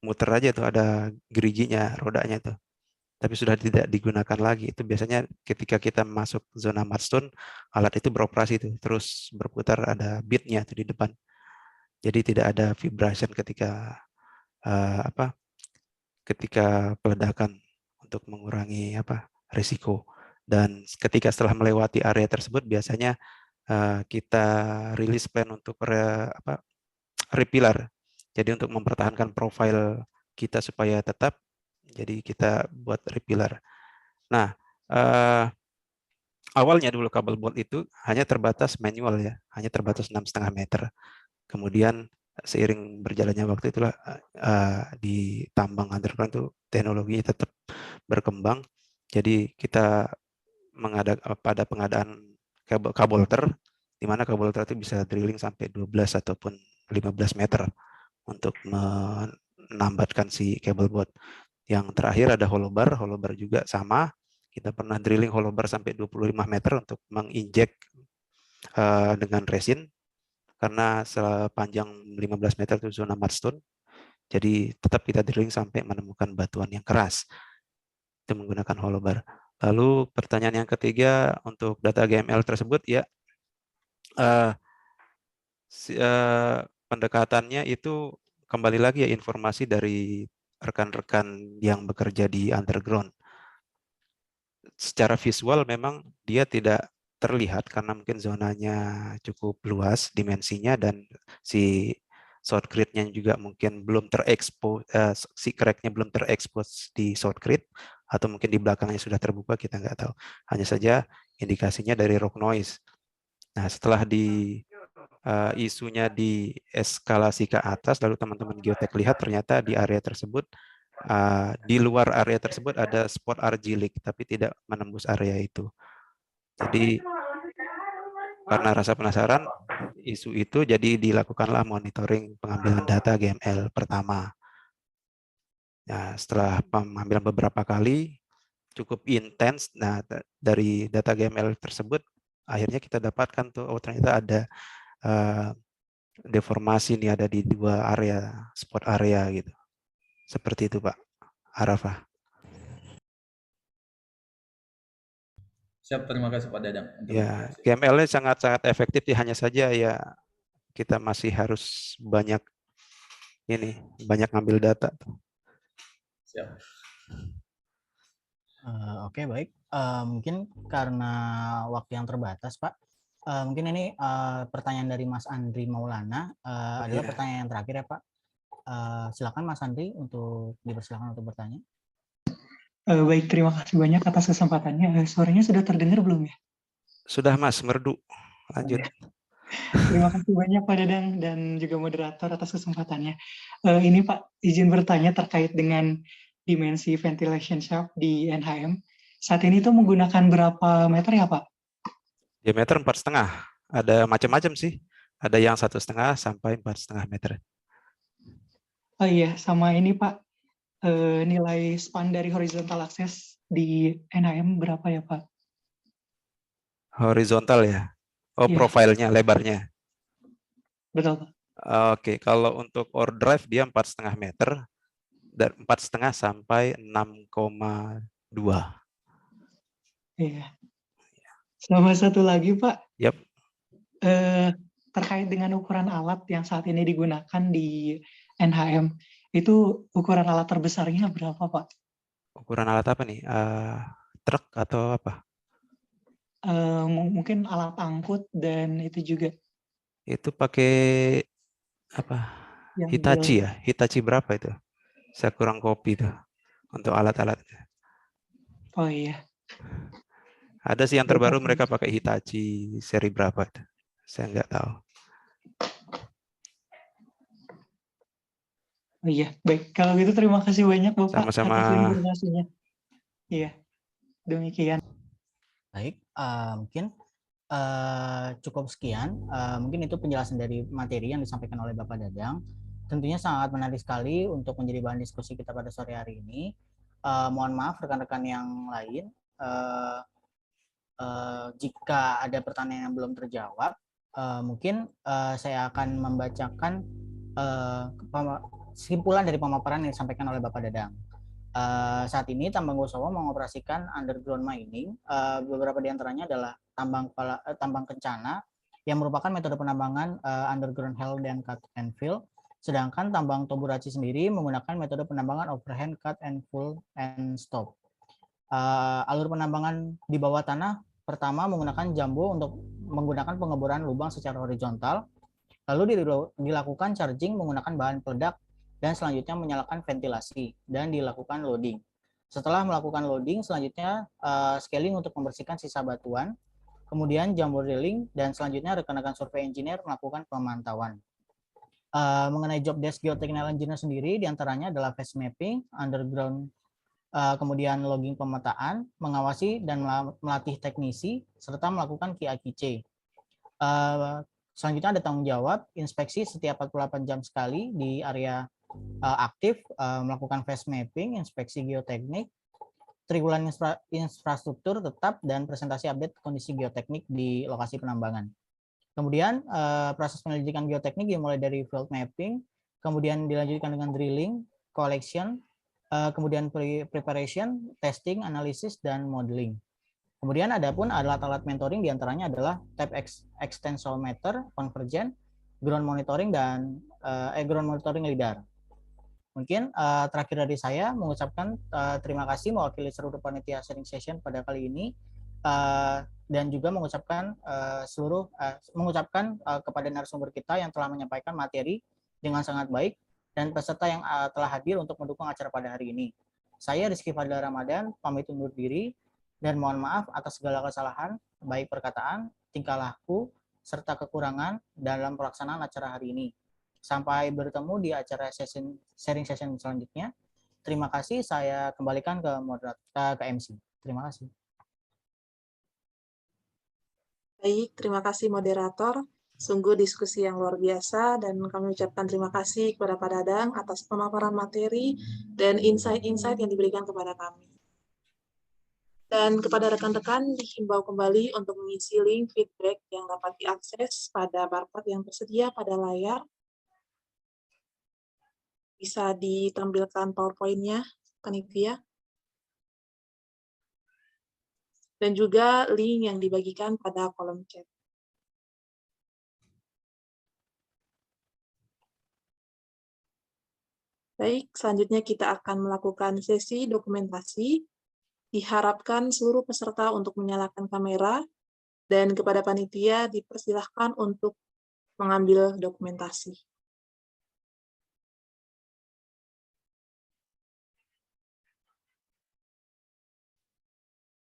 muter aja tuh, ada geriginya, rodanya tuh. Tapi sudah tidak digunakan lagi. Itu biasanya ketika kita masuk zona mudstone, alat itu beroperasi tuh, terus berputar, ada beatnya tuh di depan. Jadi tidak ada vibration ketika ketika peledakan, untuk mengurangi risiko. Dan ketika setelah melewati area tersebut, biasanya kita rilis plan untuk repilar. Jadi untuk mempertahankan profil kita supaya tetap, jadi kita buat repilar. Nah, awalnya dulu kabel bolt itu hanya terbatas manual ya, hanya terbatas 6,5 meter. Kemudian seiring berjalannya waktu itulah di tambang underground itu teknologinya tetap berkembang. Jadi kita pada pengadaan kabelter, di mana kabelter itu bisa drilling sampai 12 ataupun 15 meter untuk menambatkan si kabel bolt. Yang terakhir ada hollow bar juga sama. Kita pernah drilling hollow bar sampai 25 meter untuk menginjek dengan resin, karena sepanjang 15 meter itu zona mudstone. Jadi tetap kita drilling sampai menemukan batuan yang keras. Itu menggunakan hollow bar. Lalu pertanyaan yang ketiga untuk data GML tersebut ya, pendekatannya itu kembali lagi ya informasi dari rekan-rekan yang bekerja di underground. Secara visual memang dia tidak terlihat karena mungkin zonanya cukup luas dimensinya, dan si short grid-nya juga mungkin belum terekspos, si crack-nya belum terekspos di short grid, atau mungkin di belakangnya sudah terbuka, kita nggak tahu. Hanya saja indikasinya dari rock noise. Nah, setelah isunya di eskalasi ke atas, lalu teman-teman geotek lihat ternyata di area tersebut, di luar area tersebut ada spot RG leak, tapi tidak menembus area itu. Jadi karena rasa penasaran isu itu, jadi dilakukanlah monitoring pengambilan data GML pertama. Nah, setelah pengambilan beberapa kali cukup intens, nah dari data GML tersebut akhirnya kita dapatkan tuh, oh ternyata ada deformasi nih, ada di 2 area, spot area gitu. Seperti itu Pak Arafah. Siap, terima kasih Pak Dadang. Ya, GML-nya sangat-sangat efektif, hanya saja ya kita masih harus banyak ngambil data. Siap. Oke, baik. Mungkin karena waktu yang terbatas, Pak. Mungkin ini pertanyaan dari Mas Andri Maulana adalah pertanyaan yang terakhir ya, Pak. Silakan Mas Andri untuk dipersilakan untuk bertanya. Baik, terima kasih banyak atas kesempatannya. Suaranya sudah terdengar belum ya? Sudah Mas, merdu. Lanjut. Terima kasih banyak Pak Dadang dan juga moderator atas kesempatannya. Ini Pak, izin bertanya terkait dengan dimensi ventilation shaft di NHM. Saat ini tuh menggunakan berapa meter ya Pak? Diameter 4,5. Ada macam-macam sih. Ada yang 1,5 sampai 4,5 meter. Oh iya, sama ini Pak. Nilai span dari horizontal access di NHM berapa ya Pak? Horizontal ya? Oh, Iya. profilnya, lebarnya. Betul Pak. Oke, kalau untuk ore drive dia 4,5 meter, dan 4,5 sampai 6,2. Iya. Sama satu lagi Pak. Yap. Terkait dengan ukuran alat yang saat ini digunakan di NHM, itu ukuran alat terbesarnya berapa Pak? Ukuran alat apa nih? Truk atau apa? Mungkin alat angkut dan itu juga. Itu pakai apa? Hitachi ya? Hitachi berapa itu? Saya kurang kopi tuh untuk alat-alatnya. Oh iya. Ada sih yang terbaru mereka pakai Hitachi seri berapa itu? Saya nggak tahu. Oh iya, baik. Kalau gitu terima kasih banyak Bapak Sama-sama. atas informasinya. Iya, demikian. Baik, mungkin cukup sekian. Mungkin itu penjelasan dari materi yang disampaikan oleh Bapak Dadang. Tentunya sangat menarik sekali untuk menjadi bahan diskusi kita pada sore hari ini. Mohon maaf rekan-rekan yang lain, jika ada pertanyaan yang belum terjawab, mungkin saya akan membacakan kesimpulan dari pemaparan yang disampaikan oleh Bapak Dadang. Saat ini Tambang Gosowo mengoperasikan underground mining. Beberapa di antaranya adalah tambang kencana yang merupakan metode penambangan underground hell dan cut and fill. Sedangkan tambang Toburaci sendiri menggunakan metode penambangan overhand cut and full and stop. Alur penambangan di bawah tanah pertama menggunakan jumbo untuk menggunakan pengeboran lubang secara horizontal. Lalu dilakukan charging menggunakan bahan peledak dan selanjutnya menyalakan ventilasi dan dilakukan loading. Setelah melakukan loading, selanjutnya scaling untuk membersihkan sisa batuan, kemudian jumbo drilling, dan selanjutnya rekan-rekan survei engineer melakukan pemantauan. Mengenai job desk geotechnical engineer sendiri, diantaranya adalah phase mapping, underground, kemudian logging pemetaan, mengawasi dan melatih teknisi, serta melakukan QA/QC. Selanjutnya ada tanggung jawab, inspeksi setiap 48 jam sekali di area aktif, melakukan phase mapping, inspeksi geoteknik, triwulan infrastruktur tetap, dan presentasi update kondisi geoteknik di lokasi penambangan. Kemudian proses penyelidikan geoteknik dimulai dari field mapping, kemudian dilanjutkan dengan drilling, collection, kemudian preparation, testing, analisis, dan modeling. Kemudian ada pun alat-alat mentoring diantaranya adalah tape extensometer, convergent, ground monitoring, dan ground monitoring lidar. Mungkin terakhir dari saya mengucapkan terima kasih mewakili seluruh panitia sharing session pada kali ini, dan juga mengucapkan kepada narasumber kita yang telah menyampaikan materi dengan sangat baik dan peserta yang telah hadir untuk mendukung acara pada hari ini. Saya Rizky Fadila Ramadan, pamit undur diri dan mohon maaf atas segala kesalahan, baik perkataan, tingkah laku, serta kekurangan dalam pelaksanaan acara hari ini. Sampai bertemu di acara sharing session selanjutnya. Terima kasih, saya kembalikan ke moderator, ke MC. Terima kasih. Baik, terima kasih moderator. Sungguh diskusi yang luar biasa dan kami ucapkan terima kasih kepada Pak Dadang atas pemaparan materi dan insight-insight yang diberikan kepada kami. Dan kepada rekan-rekan dihimbau kembali untuk mengisi link feedback yang dapat diakses pada barcode yang tersedia pada layar. Bisa ditampilkan PowerPoint-nya, panitia. Dan juga link yang dibagikan pada kolom chat. Baik, selanjutnya kita akan melakukan sesi dokumentasi. Diharapkan seluruh peserta untuk menyalakan kamera, dan kepada panitia dipersilahkan untuk mengambil dokumentasi.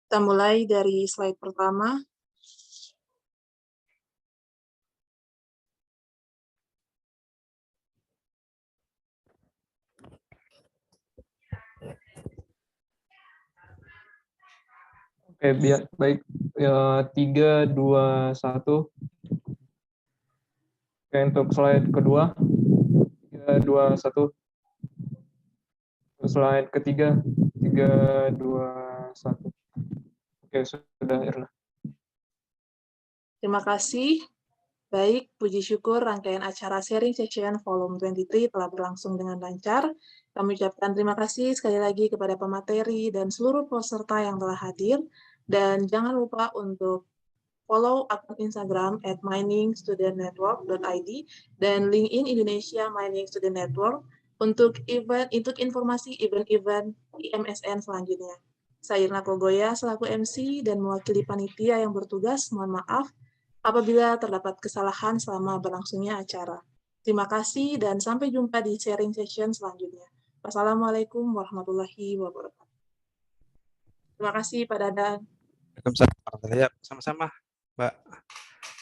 Kita mulai dari slide pertama. Oke, baik. 3, 2, 1. Oke, untuk slide kedua. 3, 2, 1. Slide ketiga. 3, 2, 1. Oke, sudah, Irna. Terima kasih. Baik, puji syukur rangkaian acara sharing session volume 23 telah berlangsung dengan lancar. Kami ucapkan terima kasih sekali lagi kepada pemateri dan seluruh peserta yang telah hadir. Dan jangan lupa untuk follow akun Instagram @miningstudentnetwork.id dan LinkedIn Indonesia Mining Student Network untuk informasi event-event IMSN selanjutnya. Saya Irna Kogoya selaku MC dan mewakili panitia yang bertugas, mohon maaf apabila terdapat kesalahan selama berlangsungnya acara. Terima kasih dan sampai jumpa di sharing session selanjutnya. Wassalamualaikum warahmatullahi wabarakatuh. Terima kasih Pak Dadang. Waalaikumsalam. Sama-sama, Mbak.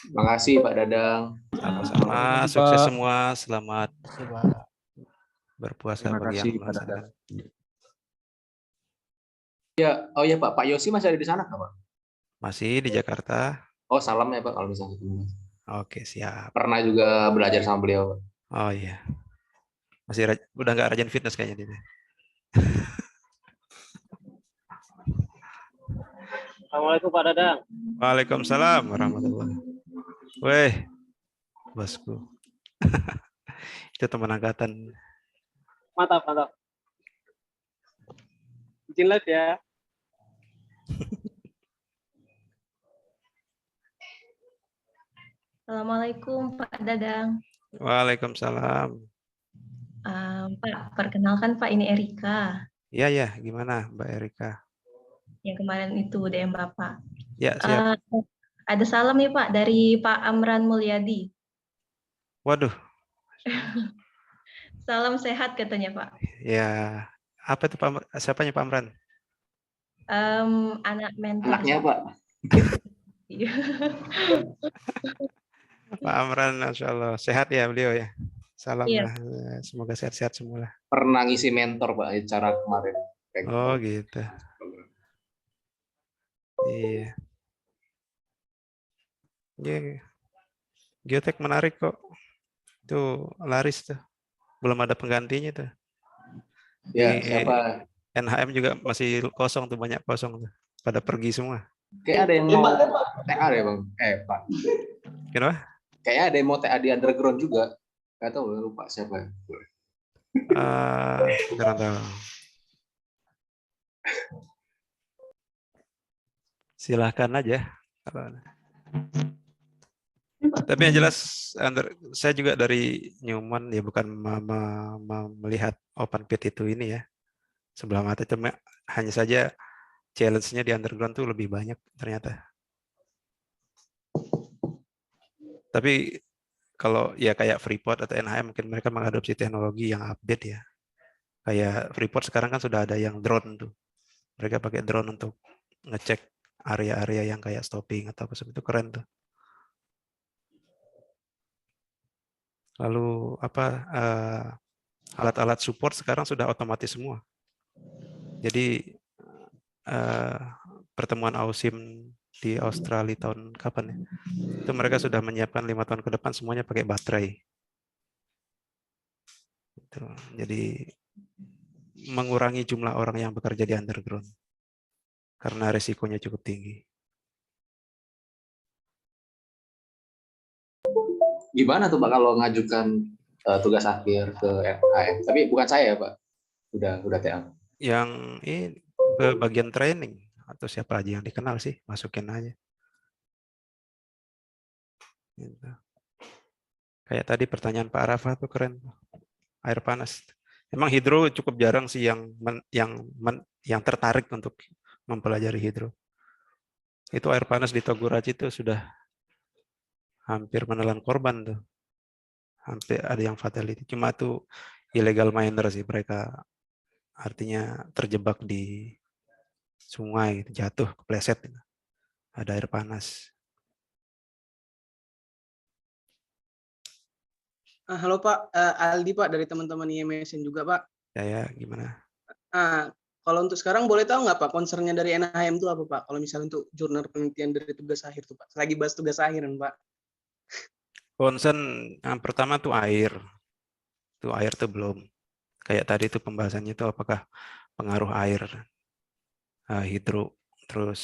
Terima kasih Pak Dadang. Sama-sama. Sukses semua. Selamat berpuasa bagi yang melaksanakan. Ya, oh ya Pak Yosi masih ada di sana nggak Pak? Masih di Jakarta. Oh, salam ya Pak kalau misalnya ketemu. Oke, siap. Pernah juga belajar sama beliau Pak. Oh iya. Masih udah nggak rajin fitness kayaknya dia. Assalamualaikum Pak Dadang. Waalaikumsalam warahmatullahi. Weh, bosku. Itu teman angkatan. Mantap, mantap. Izin live ya. Assalamualaikum Pak Dadang. Waalaikumsalam. Pak, perkenalkan Pak, ini Erika. Iya, ya. Gimana Mbak Erika? Yang kemarin itu DM Bapak. Ya, siap. Ada salam nih Pak dari Pak Amran Mulyadi. Waduh. Salam sehat katanya Pak. Ya, apa itu Pak? Siapanya Pak Amran? Anak mentor. Anaknya Pak. Pak Amran, Masya Allah. Sehat ya beliau ya? Salam iya. lah. Semoga sehat-sehat semua lah. Pernah ngisi mentor Pak acara kemarin. Oh gitu. Iya. Yeah. Geotek menarik kok. Itu laris tuh. Belum ada penggantinya tuh. Ya, siapa? NHM juga masih kosong tuh, banyak kosong tuh. Pada pergi semua. Kayak ada yang mau TA ya Bang? Pak. Kenapa? Kayak ada yang mau TA di underground juga. Gak tahu, lupa siapa. Kurang tahu. Silahkan aja. Tapi yang jelas, saya juga dari Newman ya, bukan melihat open pit itu ini ya sebelah mata, cuma hanya saja challenge-nya di underground tuh lebih banyak ternyata. Tapi kalau ya kayak Freeport atau NHM mungkin mereka mengadopsi teknologi yang update ya. Kayak Freeport sekarang kan sudah ada yang drone tuh. Mereka pakai drone untuk ngecek area-area yang kayak stopping atau apa seperti itu, keren tuh. Lalu apa alat-alat support sekarang sudah otomatis semua. Jadi pertemuan AUSIM di Australia tahun kapan ya? Itu mereka sudah menyiapkan 5 tahun ke depan semuanya pakai baterai. Jadi mengurangi jumlah orang yang bekerja di underground karena resikonya cukup tinggi. Gimana tuh Pak kalau ngajukan tugas akhir ke NHM? Tapi bukan saya Pak, udah TA. Yang ini bagian training atau siapa aja yang dikenal sih, masukin aja. Gitu. Kayak tadi pertanyaan Pak Rafa tuh keren, air panas. Emang hidro cukup jarang sih yang tertarik untuk mempelajari hidro. Itu air panas di Toguraci itu sudah hampir menelan korban tuh. Hampir ada yang fatality. Cuma tuh illegal miner sih, mereka artinya terjebak di sungai gitu, jatuh kepleset gitu. Ada air panas. Halo Pak, Aldi Pak dari teman-teman IMSN juga Pak. Ya gimana? Kalau untuk sekarang boleh tahu nggak Pak, concernnya dari NHM itu apa Pak? Kalau misalnya untuk jurnal penelitian dari tugas akhir tuh Pak, lagi bahas tugas akhir Pak. Concern yang pertama tuh air. Tuh air tuh belum. Kayak tadi tuh pembahasannya itu apakah pengaruh air, hidro, terus